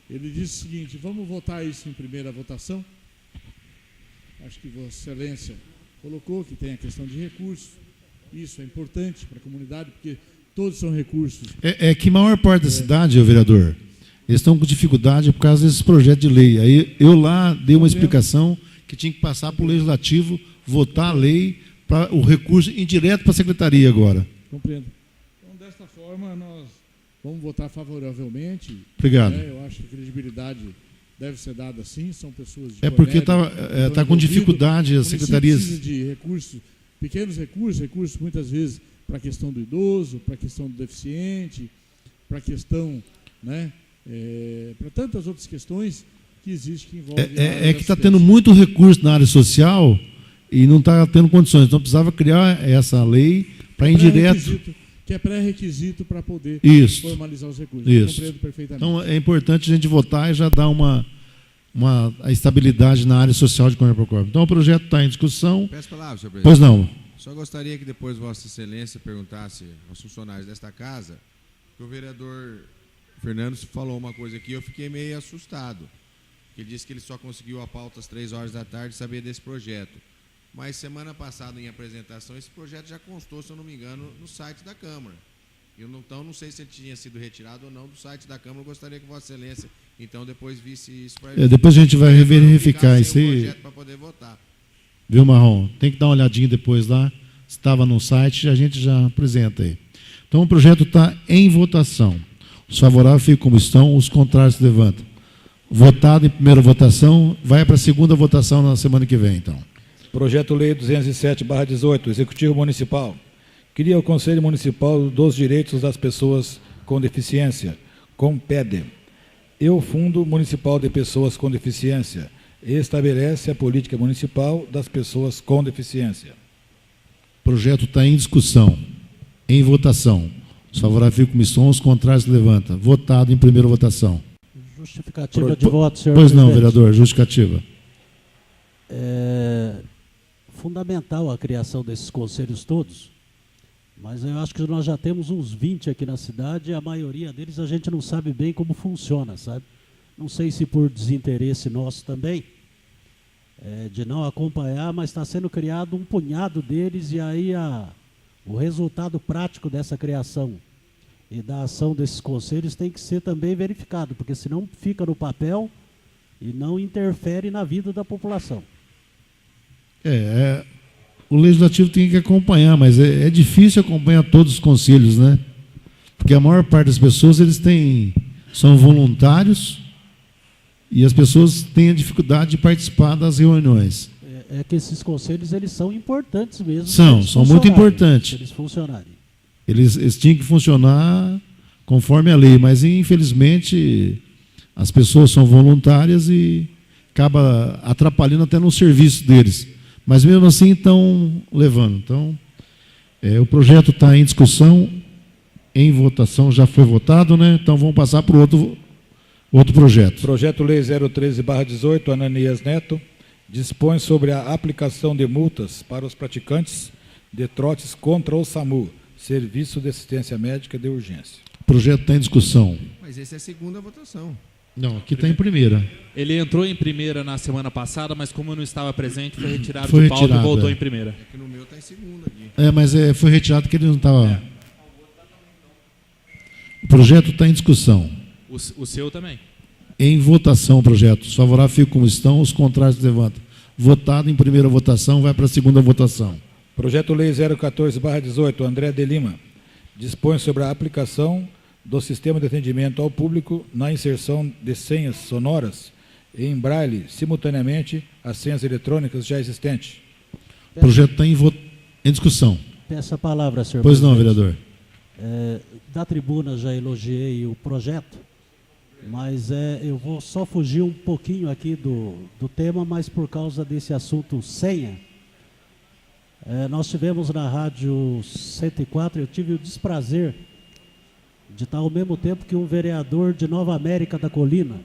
Ele disse o seguinte: vamos votar isso em primeira votação. Acho que Vossa Excelência colocou que tem a questão de recursos. Isso é importante para a comunidade, porque todos são recursos. É que a maior parte da cidade, ô vereador, eles estão com dificuldade por causa desses projetos de lei. Aí eu lá dei uma explicação que tinha que passar para o Legislativo, votar a lei, para o recurso ir direto para a Secretaria agora. Compreendo. Então, desta forma, nós vamos votar favoravelmente. Obrigado. Eu acho que a credibilidade deve ser dada sim, são pessoas de porque Cornélio, está com dificuldade as secretarias. Precisa de recursos, pequenos recursos muitas vezes para a questão do idoso, para a questão do deficiente, para a questão, né, para tantas outras questões que existem que envolvem que está tendo muito recurso na área social e não está tendo condições. Então precisava criar essa lei para ir direto. Que é pré-requisito para poder formalizar os recursos. Isso. Compreendo perfeitamente. Então é importante a gente votar e já dar a estabilidade na área social de Coronel Procópio. Então o projeto está em discussão. Peço palavra, senhor presidente. Pois não. Só gostaria que depois Vossa Excelência perguntasse aos funcionários desta casa, que o vereador Fernando falou uma coisa aqui, eu fiquei meio assustado. Ele disse que ele só conseguiu a pauta às 3 horas da tarde saber desse projeto. Mas semana passada, em apresentação, esse projeto já constou, se eu não me engano, no site da Câmara. Então, não sei se ele tinha sido retirado ou não do site da Câmara. Eu gostaria que Vossa Excelência, então, depois visse isso para depois a gente vai verificar isso aí. para poder votar. Viu, Marrom? Tem que dar uma olhadinha depois lá. Se estava no site, a gente já apresenta aí. Então, o projeto está em votação. Os favoráveis ficam como estão, os contrários se levantam. Votado em primeira votação, vai para a segunda votação na semana que vem, então. Projeto-Lei 207/18, Executivo Municipal. Cria o Conselho Municipal dos Direitos das Pessoas com Deficiência, COMPEDE, e o Fundo Municipal de Pessoas com Deficiência, e estabelece a política municipal das pessoas com deficiência. O projeto está em discussão, em votação. Os favoráveis ficam como estão, os contrários se levantam. Votado em primeira votação. Justificativa de voto, senhor Pois presidente. não, vereador, justificativa. É fundamental a criação desses conselhos todos, mas eu acho que nós já temos uns 20 aqui na cidade e a maioria deles a gente não sabe bem como funciona, sabe? Não sei se por desinteresse nosso também, de não acompanhar, mas está sendo criado um punhado deles e aí o resultado prático dessa criação e da ação desses conselhos tem que ser também verificado, porque senão fica no papel e não interfere na vida da população. O Legislativo tem que acompanhar, mas é difícil acompanhar todos os conselhos, né? Porque a maior parte das pessoas são voluntários e as pessoas têm a dificuldade de participar das reuniões. É que esses conselhos eles são importantes mesmo. São muito importantes. Eles funcionarem. Eles tinham que funcionar conforme a lei, mas infelizmente as pessoas são voluntárias e acaba atrapalhando até no serviço deles. Mas mesmo assim estão levando. Então, o projeto está em discussão, em votação, já foi votado, né? Então vamos passar para o outro projeto. Projeto-Lei 013/18, Ananias Neto, dispõe sobre a aplicação de multas para os praticantes de trotes contra o SAMU, Serviço de Assistência Médica de Urgência. O projeto está em discussão. Mas essa é a segunda votação. Não, aqui está em primeira. Ele entrou em primeira na semana passada, mas como eu não estava presente, foi retirado Foi de pauta retirado, e voltou em primeira. É que no meu está em segunda aqui. Mas foi retirado porque ele não estava... O projeto está em discussão. O seu também. Em votação o projeto. Os favoráveis ficam como estão, os contrários se levantam. Votado em primeira votação, vai para a segunda votação. Projeto-Lei 014/18, André de Lima, dispõe sobre a aplicação do sistema de atendimento ao público na inserção de senhas sonoras em braille, simultaneamente às senhas eletrônicas já existentes. O projeto está em discussão. Peço a palavra, senhor Pois presidente. não, vereador. Da tribuna já elogiei o projeto, mas eu vou só fugir um pouquinho aqui do tema, mas por causa desse assunto senha. Nós tivemos na Rádio 104, eu tive o desprazer de estar ao mesmo tempo que um vereador de Nova América da Colina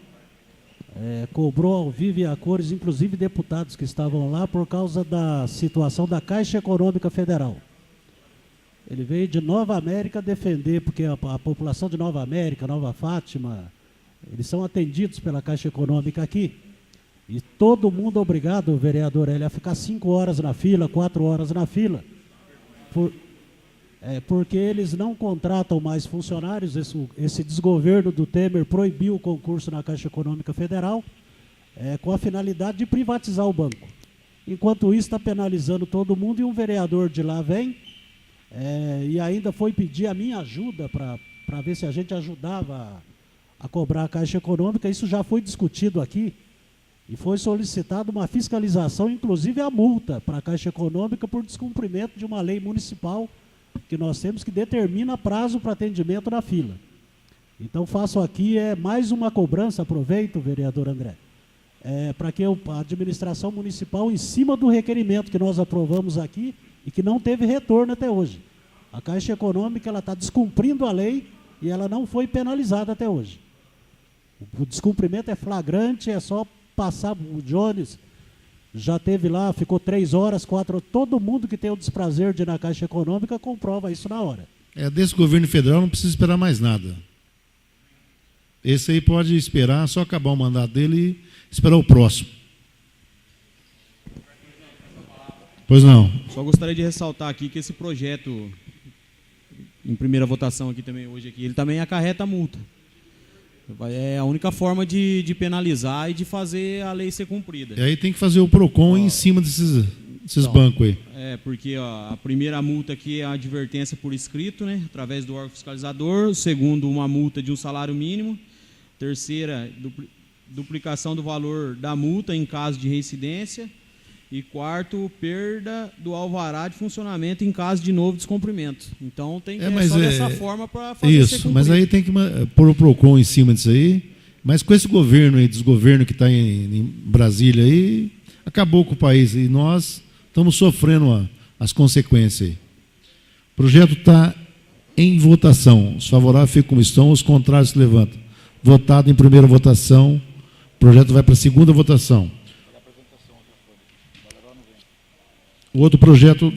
cobrou ao vivo e a cores, inclusive deputados que estavam lá, por causa da situação da Caixa Econômica Federal. Ele veio de Nova América defender, porque a população de Nova América, Nova Fátima, eles são atendidos pela Caixa Econômica aqui. E todo mundo obrigado, vereador Hélio, a ficar 5 horas na fila, 4 horas na fila. Porque eles não contratam mais funcionários. Esse desgoverno do Temer proibiu o concurso na Caixa Econômica Federal com a finalidade de privatizar o banco. Enquanto isso, está penalizando todo mundo e um vereador de lá vem e ainda foi pedir a minha ajuda para ver se a gente ajudava a cobrar a Caixa Econômica. Isso já foi discutido aqui e foi solicitada uma fiscalização, inclusive a multa para a Caixa Econômica por descumprimento de uma lei municipal que nós temos, que determina prazo para atendimento na fila. Então faço aqui mais uma cobrança, aproveito, vereador André, para que a administração municipal, em cima do requerimento que nós aprovamos aqui e que não teve retorno até hoje. A Caixa Econômica está descumprindo a lei e ela não foi penalizada até hoje. O descumprimento é flagrante, é só passar. O Jones já teve lá, ficou 3 horas, 4 horas. Todo mundo que tem o desprazer de ir na Caixa Econômica comprova isso na hora. Desse governo federal não precisa esperar mais nada. Esse aí pode esperar, só acabar o mandato dele e esperar o próximo. Pois não. Só gostaria de ressaltar aqui que esse projeto, em primeira votação aqui também, hoje aqui, ele também acarreta multa. É a única forma de penalizar e de fazer a lei ser cumprida. E aí tem que fazer o PROCON em cima desses bancos aí. Porque a primeira multa aqui é a advertência por escrito, né, através do órgão fiscalizador. Segundo, uma multa de um salário mínimo. Terceira, duplicação do valor da multa em caso de reincidência. E quarto, perda do alvará de funcionamento em caso de novo descumprimento. Então tem que só dessa forma para fazer ser cumprido. Mas aí tem que pôr o PROCON em cima disso aí. Mas com esse governo aí, desgoverno que está em Brasília aí, acabou com o país. E nós estamos sofrendo as consequências aí. O projeto está em votação. Os favoráveis ficam como estão, os contrários se levantam. Votado em primeira votação, o projeto vai para a segunda votação. O outro projeto,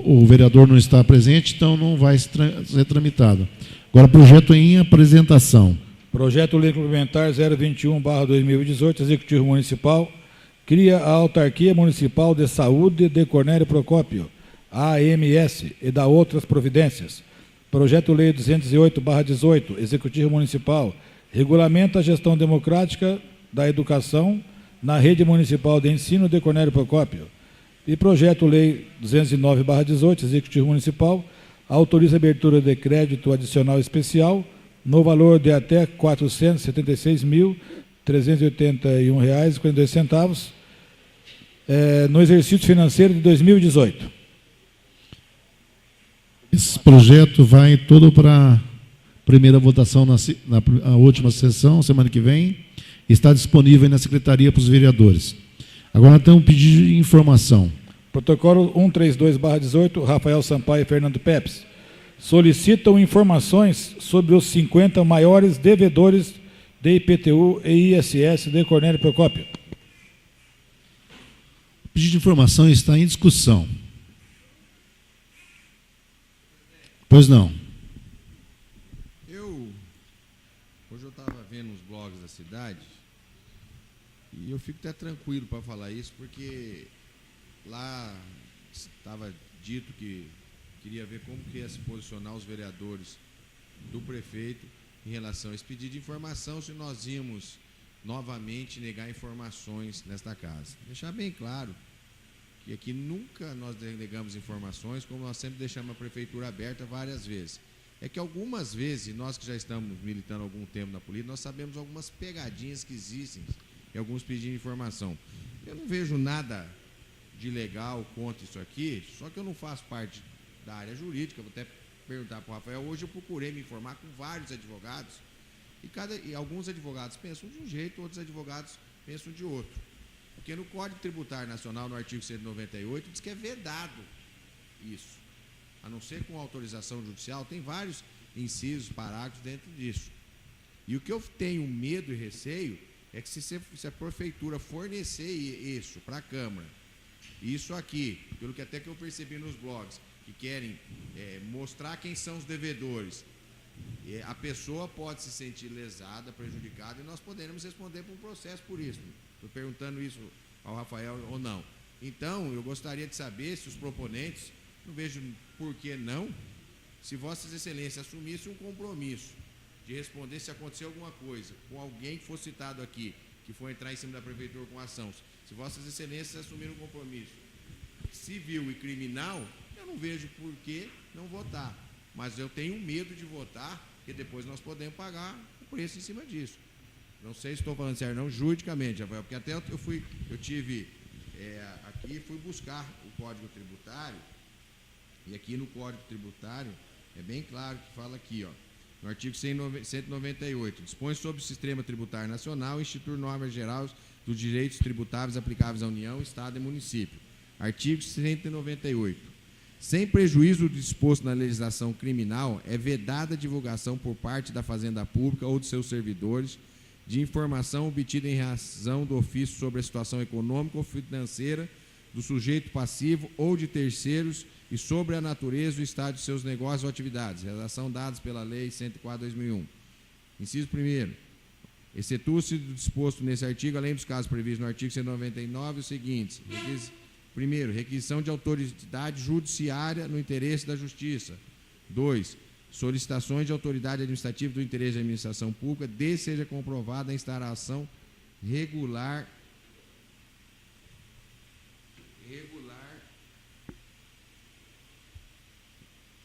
o vereador não está presente, então não vai ser tramitado. Agora, projeto em apresentação. Projeto Lei Complementar 021/2018, Executivo Municipal, cria a Autarquia Municipal de Saúde de Cornélio Procópio, AMS, e dá outras providências. Projeto Lei 208/18, Executivo Municipal, regulamenta a gestão democrática da educação na rede municipal de ensino de Cornélio Procópio. E projeto Lei 209/18, Executivo Municipal, autoriza a abertura de crédito adicional especial no valor de até R$ 476.381,42, no exercício financeiro de 2018. Esse projeto vai todo para a primeira votação na última sessão, semana que vem, está disponível aí na Secretaria para os vereadores. Agora tem um pedido de informação. Protocolo 132/18, Rafael Sampaio e Fernando Pepes, solicitam informações sobre os 50 maiores devedores de IPTU e ISS de Cornélio Procópio. O pedido de informação está em discussão. Pois não. Hoje eu estava vendo os blogs da cidade e eu fico até tranquilo para falar isso, porque lá estava dito que queria ver como que ia se posicionar os vereadores do prefeito em relação a esse pedido de informação, se nós íamos novamente negar informações nesta casa. Deixar bem claro que aqui nunca nós negamos informações, como nós sempre deixamos a prefeitura aberta várias vezes. É que algumas vezes, nós que já estamos militando há algum tempo na política, nós sabemos algumas pegadinhas que existem em alguns pedidos de informação. Eu não vejo nada de legal contra isso aqui, só que eu não faço parte da área jurídica. Vou até perguntar para o Rafael. Hoje eu procurei me informar com vários advogados e alguns advogados pensam de um jeito, outros advogados pensam de outro. Porque no Código Tributário Nacional, no artigo 198, diz que é vedado isso. A não ser com autorização judicial, tem vários incisos, parágrafos dentro disso. E o que eu tenho medo e receio é que se a prefeitura fornecer isso para a Câmara, isso aqui, pelo que até que eu percebi nos blogs, que querem mostrar quem são os devedores, a pessoa pode se sentir lesada, prejudicada, e nós poderemos responder por um processo por isso. Estou perguntando isso ao Rafael ou não. Então, eu gostaria de saber se os proponentes, não vejo por que não, se Vossas Excelências assumissem um compromisso de responder se acontecer alguma coisa com alguém que for citado aqui, que for entrar em cima da Prefeitura com ação, se Vossas Excelências assumirem um compromisso civil e criminal, eu não vejo por que não votar. Mas eu tenho medo de votar, porque depois nós podemos pagar o preço em cima disso. Não sei se estou falando certo, não, juridicamente, Rafael, porque até eu tive aqui, fui buscar o Código Tributário, e aqui no Código Tributário é bem claro que fala aqui, ó, no artigo 198, dispõe sobre o sistema tributário nacional e institui normas gerais dos direitos tributáveis aplicáveis à União, Estado e município. Artigo 198. Sem prejuízo do disposto na legislação criminal, é vedada a divulgação por parte da Fazenda Pública ou de seus servidores de informação obtida em razão do ofício sobre a situação econômica ou financeira do sujeito passivo ou de terceiros e sobre a natureza e o estado de seus negócios ou atividades, relação dadas pela Lei 104/2001. Inciso 1º. Excetua-se do disposto nesse artigo, além dos casos previstos no artigo 199, os seguintes. Primeiro, requisição de autoridade judiciária no interesse da Justiça. 2. Solicitações de autoridade administrativa do interesse da administração pública, desde seja comprovada a instalação regular.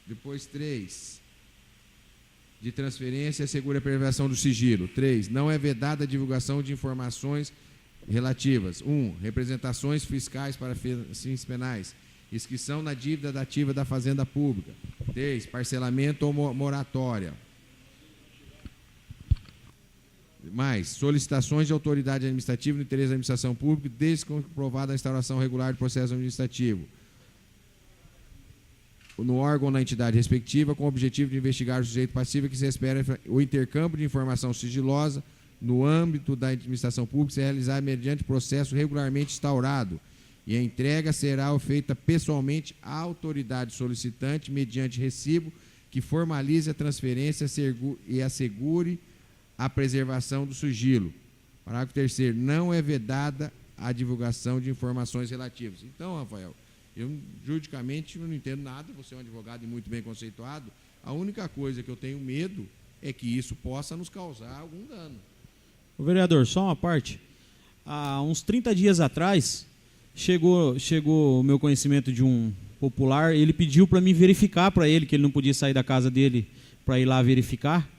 Depois, 3. De transferência assegura a preservação do sigilo. 3. Não é vedada a divulgação de informações relativas. 1. Representações fiscais para fins penais. Inscrição na dívida dativa da Fazenda Pública. 3. Parcelamento ou moratória. Mais. Solicitações de autoridade administrativa no interesse da administração pública, desde comprovada a instauração regular de processo administrativo no órgão ou na entidade respectiva, com o objetivo de investigar o sujeito passivo que se espera o intercâmbio de informação sigilosa no âmbito da administração pública se realizar mediante processo regularmente instaurado, e a entrega será feita pessoalmente à autoridade solicitante mediante recibo que formalize a transferência e assegure a preservação do sigilo. Parágrafo 3º. Não é vedada a divulgação de informações relativas. Então, Rafael, eu juridicamente não entendo nada, você é um advogado e muito bem conceituado. A única coisa que eu tenho medo é que isso possa nos causar algum dano. O vereador, só uma parte. Há uns 30 dias atrás, chegou o meu conhecimento de um popular, ele pediu para mim verificar para ele, que ele não podia sair da casa dele para ir lá verificar.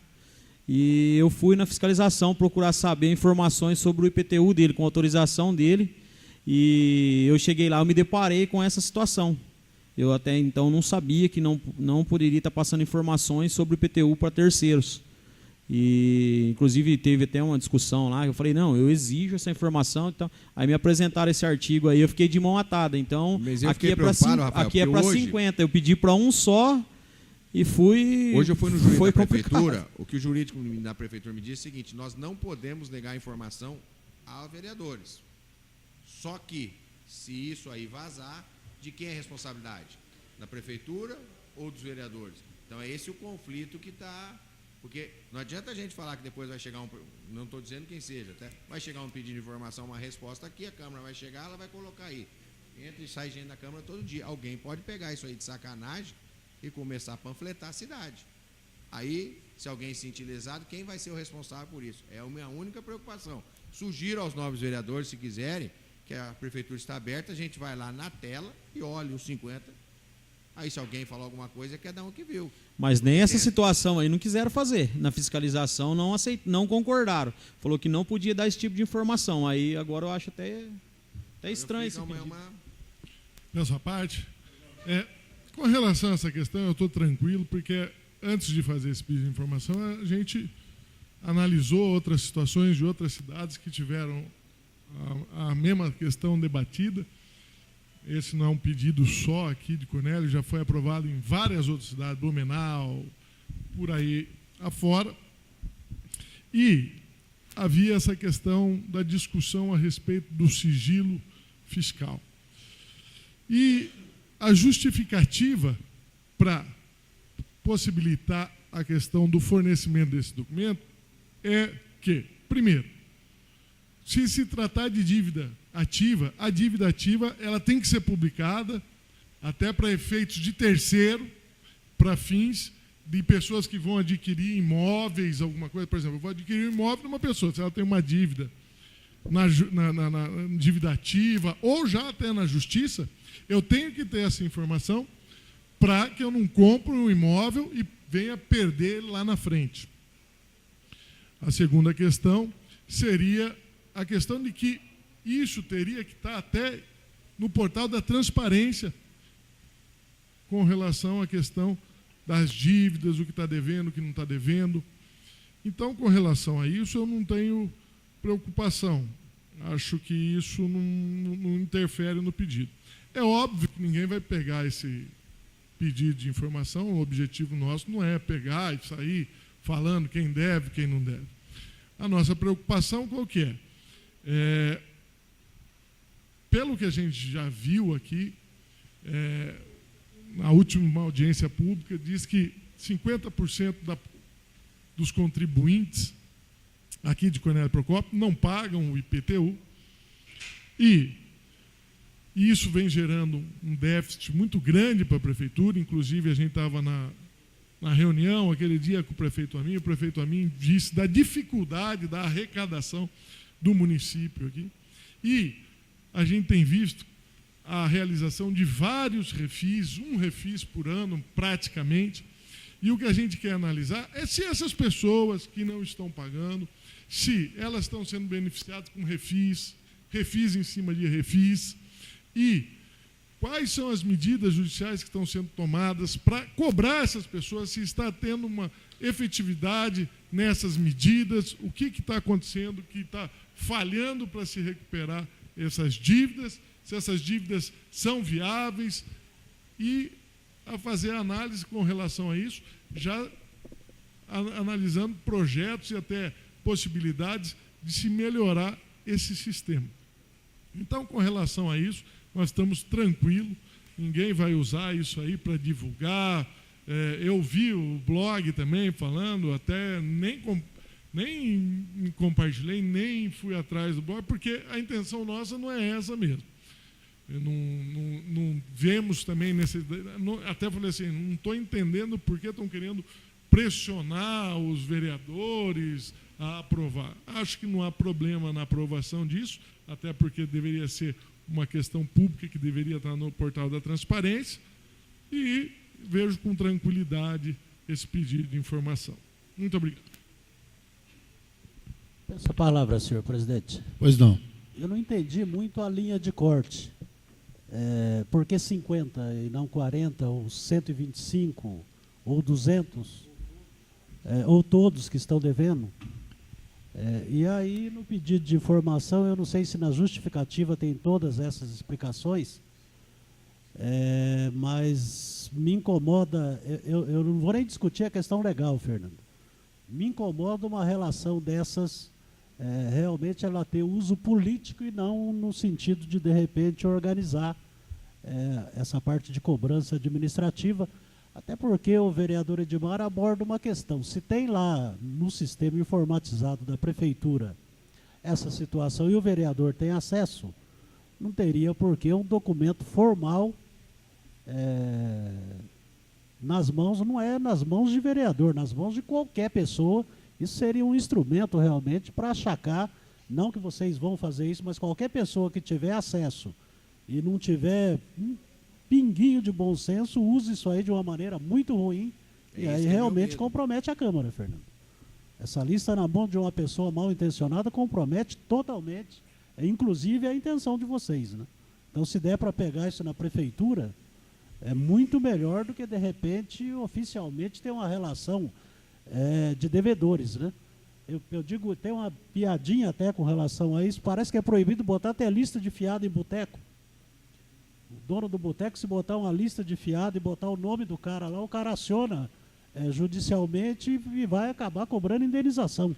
E eu fui na fiscalização procurar saber informações sobre o IPTU dele, com autorização dele. E eu cheguei lá, eu me deparei com essa situação. Eu até então não sabia que não poderia estar passando informações sobre o IPTU para terceiros. E, inclusive, teve até uma discussão lá, eu falei, não, eu exijo essa informação. Então, aí me apresentaram esse artigo aí, eu fiquei de mão atada. Então, aqui é para 50. Eu pedi para um só e fui... Hoje eu fui no jurídico da Prefeitura, o que o jurídico da Prefeitura me disse é o seguinte, nós não podemos negar informação a vereadores. Só que, se isso aí vazar, de quem é a responsabilidade? Da Prefeitura ou dos vereadores? Então, é esse o conflito que está... Porque não adianta a gente falar que depois vai chegar não estou dizendo quem seja, até vai chegar um pedido de informação, uma resposta aqui, a Câmara vai chegar, ela vai colocar aí. Entra e sai gente da Câmara todo dia. Alguém pode pegar isso aí de sacanagem e começar a panfletar a cidade. Aí, se alguém se sentir lesado, quem vai ser o responsável por isso? É a minha única preocupação. Sugiro aos novos vereadores, se quiserem, que a Prefeitura está aberta, a gente vai lá na tela e olha os 50. Aí, se alguém falar alguma coisa, é cada um que viu. Mas nem essa situação aí não quiseram fazer. Na fiscalização não concordaram. Falou que não podia dar esse tipo de informação. Aí agora eu acho até estranho isso. Nessa parte, com relação a essa questão, eu estou tranquilo, porque antes de fazer esse pedido de informação, a gente analisou outras situações de outras cidades que tiveram a mesma questão debatida. Esse não é um pedido só aqui de Cornélio, já foi aprovado em várias outras cidades, Blumenau, por aí afora. E havia essa questão da discussão a respeito do sigilo fiscal. E a justificativa para possibilitar a questão do fornecimento desse documento é que, primeiro, se tratar de dívida ativa, a dívida ativa ela tem que ser publicada até para efeitos de terceiro, para fins de pessoas que vão adquirir imóveis, alguma coisa. Por exemplo, eu vou adquirir um imóvel de uma pessoa, se ela tem uma dívida na dívida ativa ou já até na justiça, eu tenho que ter essa informação para que eu não compre um imóvel e venha perder lá na frente. A segunda questão seria a questão de que isso teria que estar até no portal da transparência com relação à questão das dívidas, o que está devendo, o que não está devendo. Então, com relação a isso, eu não tenho preocupação. Acho que isso não interfere no pedido. É óbvio que ninguém vai pegar esse pedido de informação, o objetivo nosso não é pegar e sair falando quem deve, quem não deve. A nossa preocupação qual que é? Pelo que a gente já viu aqui, na última audiência pública, diz que 50% dos contribuintes aqui de Cornélio Procópio não pagam o IPTU e isso vem gerando um déficit muito grande para a prefeitura. Inclusive, a gente estava na reunião aquele dia com o prefeito Amin disse da dificuldade da arrecadação do município aqui. E a gente tem visto a realização de vários refis, um refis por ano praticamente, e o que a gente quer analisar é se essas pessoas que não estão pagando, se elas estão sendo beneficiadas com refis em cima de refis, e quais são as medidas judiciais que estão sendo tomadas para cobrar essas pessoas, se está tendo uma efetividade nessas medidas, o que está acontecendo, o que está falhando para se recuperar essas dívidas, se essas dívidas são viáveis, e a fazer análise com relação a isso, já analisando projetos e até possibilidades de se melhorar esse sistema. Então, com relação a isso, nós estamos tranquilos, ninguém vai usar isso aí para divulgar. Eu vi o blog também falando, até nem compartilhei, nem fui atrás do blog, porque a intenção nossa não é essa mesmo. Não vemos também até falei assim, não estou entendendo por que estão querendo pressionar os vereadores a aprovar. Acho que não há problema na aprovação disso, até porque deveria ser uma questão pública que deveria estar no portal da transparência, e vejo com tranquilidade esse pedido de informação. Muito obrigado. Essa palavra, senhor presidente. Pois não. Eu não entendi muito a linha de corte. Por que 50 e não 40, ou 125, ou 200, ou todos que estão devendo? E aí, no pedido de informação, eu não sei se na justificativa tem todas essas explicações, mas me incomoda, eu não vou nem discutir a questão legal, Fernando. Me incomoda uma relação dessas, realmente ela ter uso político e não no sentido de repente, organizar essa parte de cobrança administrativa. Até porque o vereador Edmar aborda uma questão. Se tem lá no sistema informatizado da prefeitura essa situação e o vereador tem acesso, não teria por que um documento formal nas mãos, não é nas mãos de vereador, nas mãos de qualquer pessoa. Isso seria um instrumento realmente para achacar, não que vocês vão fazer isso, mas qualquer pessoa que tiver acesso e não tiver pinguinho de bom senso, use isso aí de uma maneira muito ruim, e aí realmente compromete a Câmara, Fernando. Essa lista na mão de uma pessoa mal intencionada compromete totalmente, inclusive a intenção de vocês, né? Então, se der para pegar isso na prefeitura, é muito melhor do que, de repente, oficialmente ter uma relação de devedores, né? Eu digo, tem uma piadinha até com relação a isso, parece que é proibido botar até lista de fiado em boteco. O dono do boteco, se botar uma lista de fiado e botar o nome do cara lá, o cara aciona judicialmente e vai acabar cobrando indenização.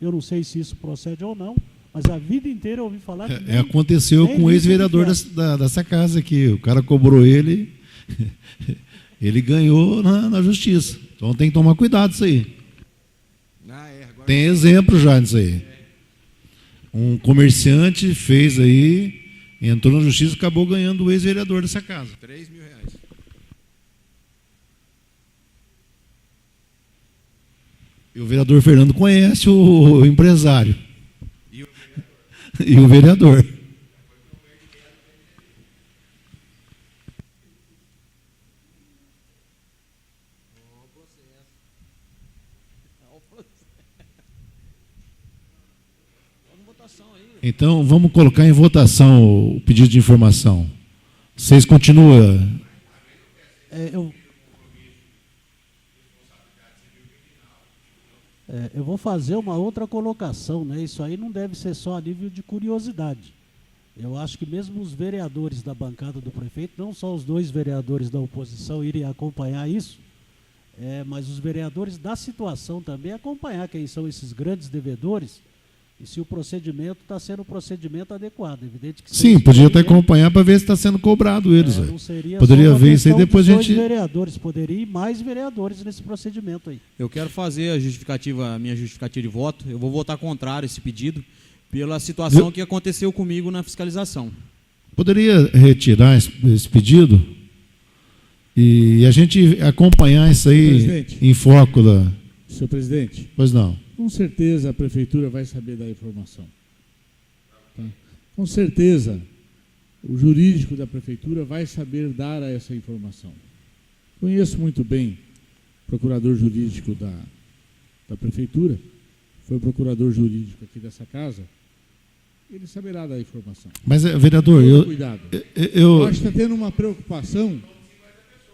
Eu não sei se isso procede ou não, mas a vida inteira eu ouvi falar que aconteceu com o ex-vereador dessa casa aqui. O cara cobrou ele Ele ganhou na justiça. Então tem que tomar cuidado isso aí. Tem exemplo já nisso aí. Um comerciante fez aí, entrou na justiça e acabou ganhando o ex-vereador dessa casa. R$3.000. E o vereador Fernando conhece o empresário. E o vereador. Então, vamos colocar em votação o pedido de informação. Vocês continuam? Eu vou fazer uma outra colocação, né? Isso aí não deve ser só a nível de curiosidade. Eu acho que mesmo os vereadores da bancada do prefeito, não só os 2 vereadores da oposição irem acompanhar isso, mas os vereadores da situação também acompanhar quem são esses grandes devedores e se o procedimento está sendo o procedimento adequado. Evidente que sim, podia até acompanhar para ver se está sendo cobrado eles. Não seria poderia só ver isso aí, depois a gente... vereadores, poderia ir mais vereadores nesse procedimento aí. Eu quero fazer a minha justificativa de voto. Eu vou votar contrário a esse pedido pela situação que aconteceu comigo na fiscalização. Poderia retirar esse pedido e a gente acompanhar isso aí em foco da... Senhor presidente. Pois não. Com certeza a prefeitura vai saber da informação. Tá? Com certeza o jurídico da prefeitura vai saber dar essa informação. Conheço muito bem o procurador jurídico da prefeitura, foi o procurador jurídico aqui dessa casa, ele saberá da informação. Mas, vereador, cuidado. Eu acho que está tendo uma preocupação.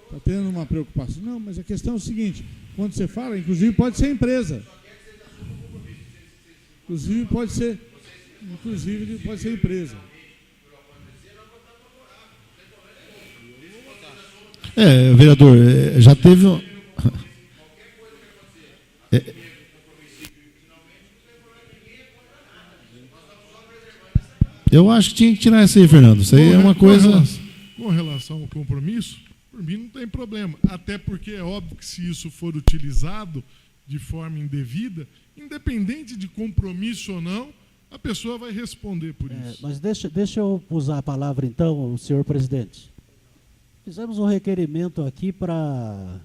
Está tendo uma preocupação. Não, mas a questão é o seguinte, quando você fala, inclusive pode ser empresa. Inclusive pode ser empresa. Vereador, já teve um... Eu acho que tinha que tirar isso aí, Fernando. Isso aí é uma coisa... Com relação ao compromisso, por mim não tem problema. Até porque é óbvio que se isso for utilizado de forma indevida, independente de compromisso ou não, a pessoa vai responder por isso. Mas deixa eu usar a palavra então, senhor presidente. Fizemos um requerimento aqui para...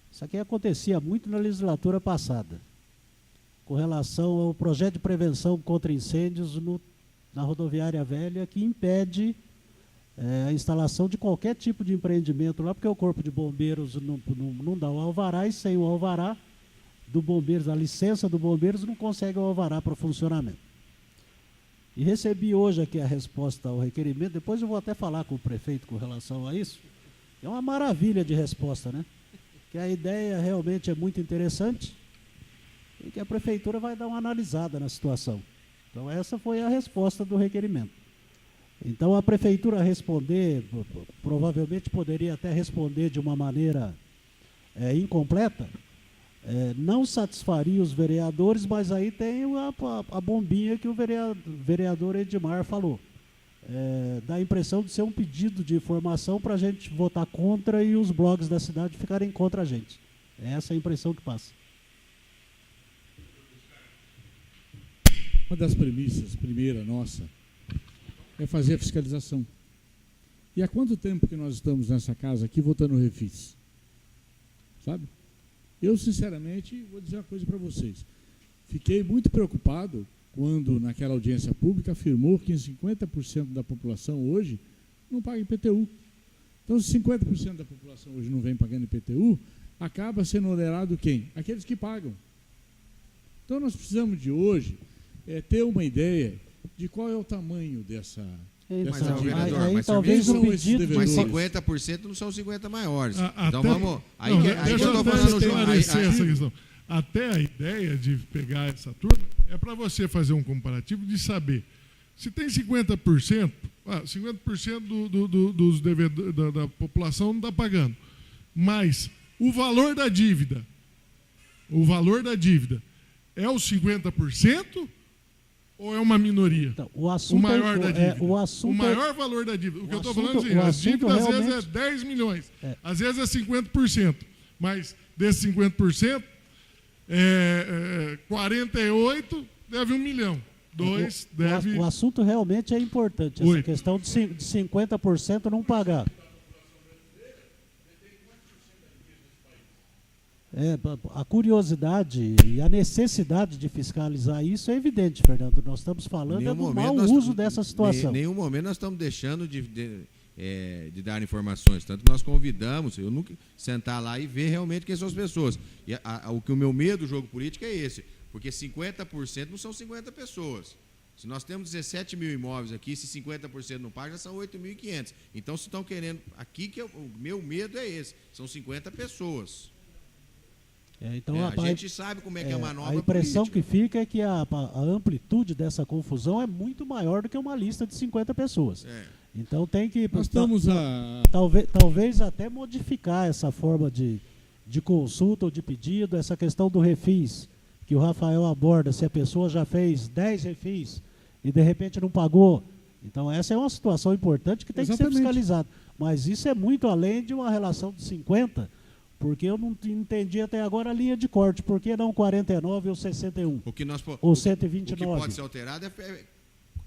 Isso aqui acontecia muito na legislatura passada, com relação ao projeto de prevenção contra incêndios na rodoviária velha, que impede a instalação de qualquer tipo de empreendimento lá, porque o Corpo de Bombeiros não dá o alvará, e sem o alvará do Bombeiros, a licença do Bombeiros, não consegue o alvará para funcionamento. E recebi hoje aqui a resposta ao requerimento, depois eu vou até falar com o prefeito com relação a isso. É uma maravilha de resposta, né? Que a ideia realmente é muito interessante e que a prefeitura vai dar uma analisada na situação. Então essa foi a resposta do requerimento. Então a prefeitura responder, provavelmente poderia até responder de uma maneira incompleta, não satisfaria os vereadores, mas aí tem a bombinha que o vereador Edmar falou. Dá a impressão de ser um pedido de informação para a gente votar contra e os blogs da cidade ficarem contra a gente. Essa é a impressão que passa. Uma das premissas, primeira nossa, é fazer a fiscalização. E há quanto tempo que nós estamos nessa casa aqui votando refis? Sabe? Eu, sinceramente, vou dizer uma coisa para vocês. Fiquei muito preocupado quando, naquela audiência pública, afirmou que 50% da população hoje não paga IPTU. Então, se 50% da população hoje não vem pagando IPTU, acaba sendo onerado quem? Aqueles que pagam. Então, nós precisamos de hoje ter uma ideia de qual é o tamanho dessa... Mas, vereador, mas talvez um pedido de... Mas 50% não são 50 maiores. Então vamos... Aí deixa eu estou fazendo esclarecer essa questão. Até a ideia de pegar essa turma é para você fazer um comparativo de saber se tem 50%, 50% dos devedores, da população não está pagando. Mas o valor da dívida é os 50%? ou é uma minoria? Então, O maior da dívida. o maior valor da dívida. O que eu estou falando é assim, o as assunto dívidas às vezes é realmente- 10 milhões, às vezes é 50%, mas desses 50%, 48 deve 1 milhão, 2 deve... O assunto realmente é importante, essa 8. questão de 50% não pagar. A curiosidade e a necessidade de fiscalizar isso é evidente, Fernando. Nós estamos falando do mau uso dessa situação. Em nenhum momento nós estamos deixando de dar informações. Tanto que nós convidamos, eu nunca sentar lá e ver realmente quem são as pessoas. E o que o meu medo do jogo político é esse, porque 50% não são 50 pessoas. Se nós temos 17 mil imóveis aqui, se 50% não paga, já são 8.500. Então, se estão querendo... Aqui, o meu medo é esse, são 50 pessoas. Então, a gente sabe como é que é a manobra A impressão política. que fica é que a amplitude dessa confusão é muito maior do que uma lista de 50 pessoas. Então tem que... Nós estamos talvez até modificar essa forma de consulta ou de pedido, essa questão do refis, que o Rafael aborda, se a pessoa já fez 10 refis e de repente não pagou. Então essa é uma situação importante que tem que ser fiscalizada. Mas isso é muito além de uma relação de 50, porque eu não entendi até agora a linha de corte. Por que não 49 ou 61? Ou 129? O que pode ser alterado é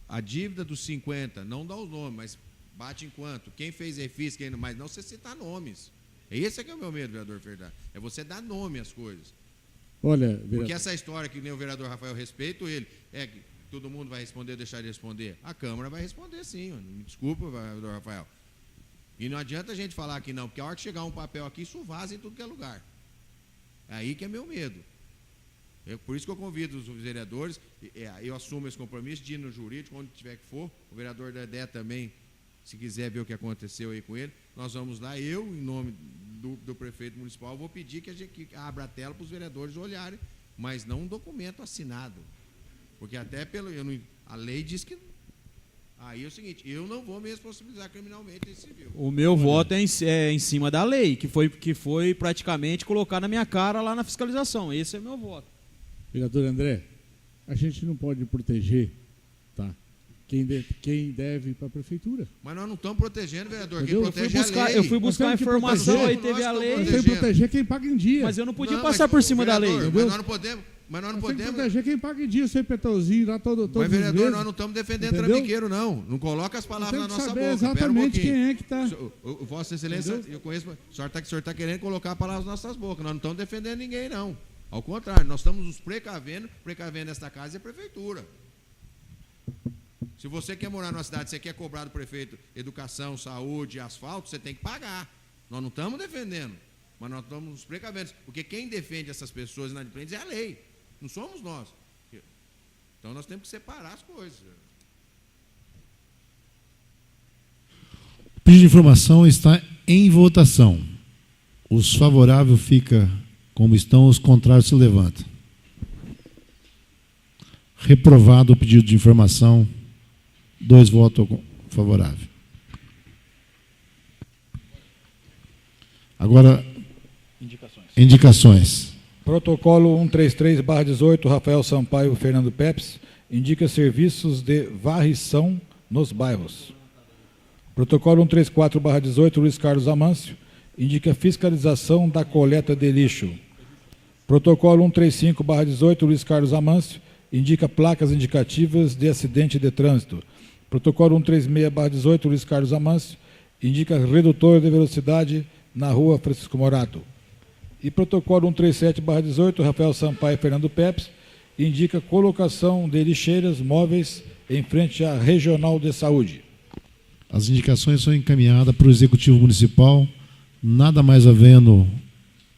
a dívida dos 50, não dá os nomes, mas bate em quanto? Quem fez refis, quem não, mas não você citar nomes. Esse é que é o meu medo, vereador Fernando. É você dar nome às coisas. Olha, vereador... Porque essa história que nem o vereador Rafael, respeito ele, que todo mundo vai responder ou deixar de responder. A Câmara vai responder sim, me desculpa, vereador Rafael. E não adianta a gente falar que não, porque a hora que chegar um papel aqui, isso vaza em tudo que é lugar. É aí que é meu medo. Por isso que eu convido os vereadores, eu assumo esse compromisso de ir no jurídico, onde tiver que for, o vereador Dedé também, se quiser ver o que aconteceu aí com ele, nós vamos lá, eu, em nome do prefeito municipal, vou pedir que abra a tela para os vereadores olharem, mas não um documento assinado. Porque até a lei diz que... Aí é o seguinte, eu não vou me responsabilizar criminalmente em civil. O meu voto é em cima da lei, que foi praticamente colocar na minha cara lá na fiscalização. Esse é meu voto. Vereador André, a gente não pode proteger, tá? Quem deve ir para a prefeitura. Mas nós não estamos protegendo, vereador. Entendeu? Quem protege é a lei. Eu fui buscar informação, aí teve a lei. Nós temos que proteger quem paga em dia. Mas eu não podia passar por cima da lei. Mas nós não podemos... Mas nós não podemos... Tem que proteger quem paga em dia, sem petrolzinho lá todo Mas, vereador, nós não estamos defendendo trambiqueiro, não. Não coloca as palavras na nossa boca. Exatamente quem é que está... Vossa Excelência, entendeu? Eu conheço... O senhor está querendo colocar palavras nas nossas bocas. Nós não estamos defendendo ninguém, não. Ao contrário, nós estamos nos precavendo esta casa é a prefeitura. Se você quer morar numa cidade, você quer cobrar do prefeito educação, saúde, asfalto, você tem que pagar. Nós não estamos defendendo, mas nós estamos nos precavendo. Porque quem defende essas pessoas inadimplentes é a lei. Não somos nós. Então nós temos que separar as coisas. O pedido de informação está em votação. Os favoráveis ficam como estão, os contrários se levantam. Reprovado o pedido de informação, 2 votos favoráveis. Agora, indicações. Protocolo 133/18, Rafael Sampaio Fernando Pepes, indica serviços de varrição nos bairros. Protocolo 134/18, Luiz Carlos Amâncio, indica fiscalização da coleta de lixo. Protocolo 135/18, Luiz Carlos Amâncio, indica placas indicativas de acidente de trânsito. Protocolo 136/18, Luiz Carlos Amâncio, indica redutor de velocidade na rua Francisco Morato. E protocolo 137/18, Rafael Sampaio Fernando Pepes, indica colocação de lixeiras móveis em frente à Regional de Saúde. As indicações são encaminhadas para o Executivo Municipal. Nada mais havendo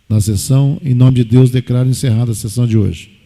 na sessão. Em nome de Deus, declaro encerrada a sessão de hoje.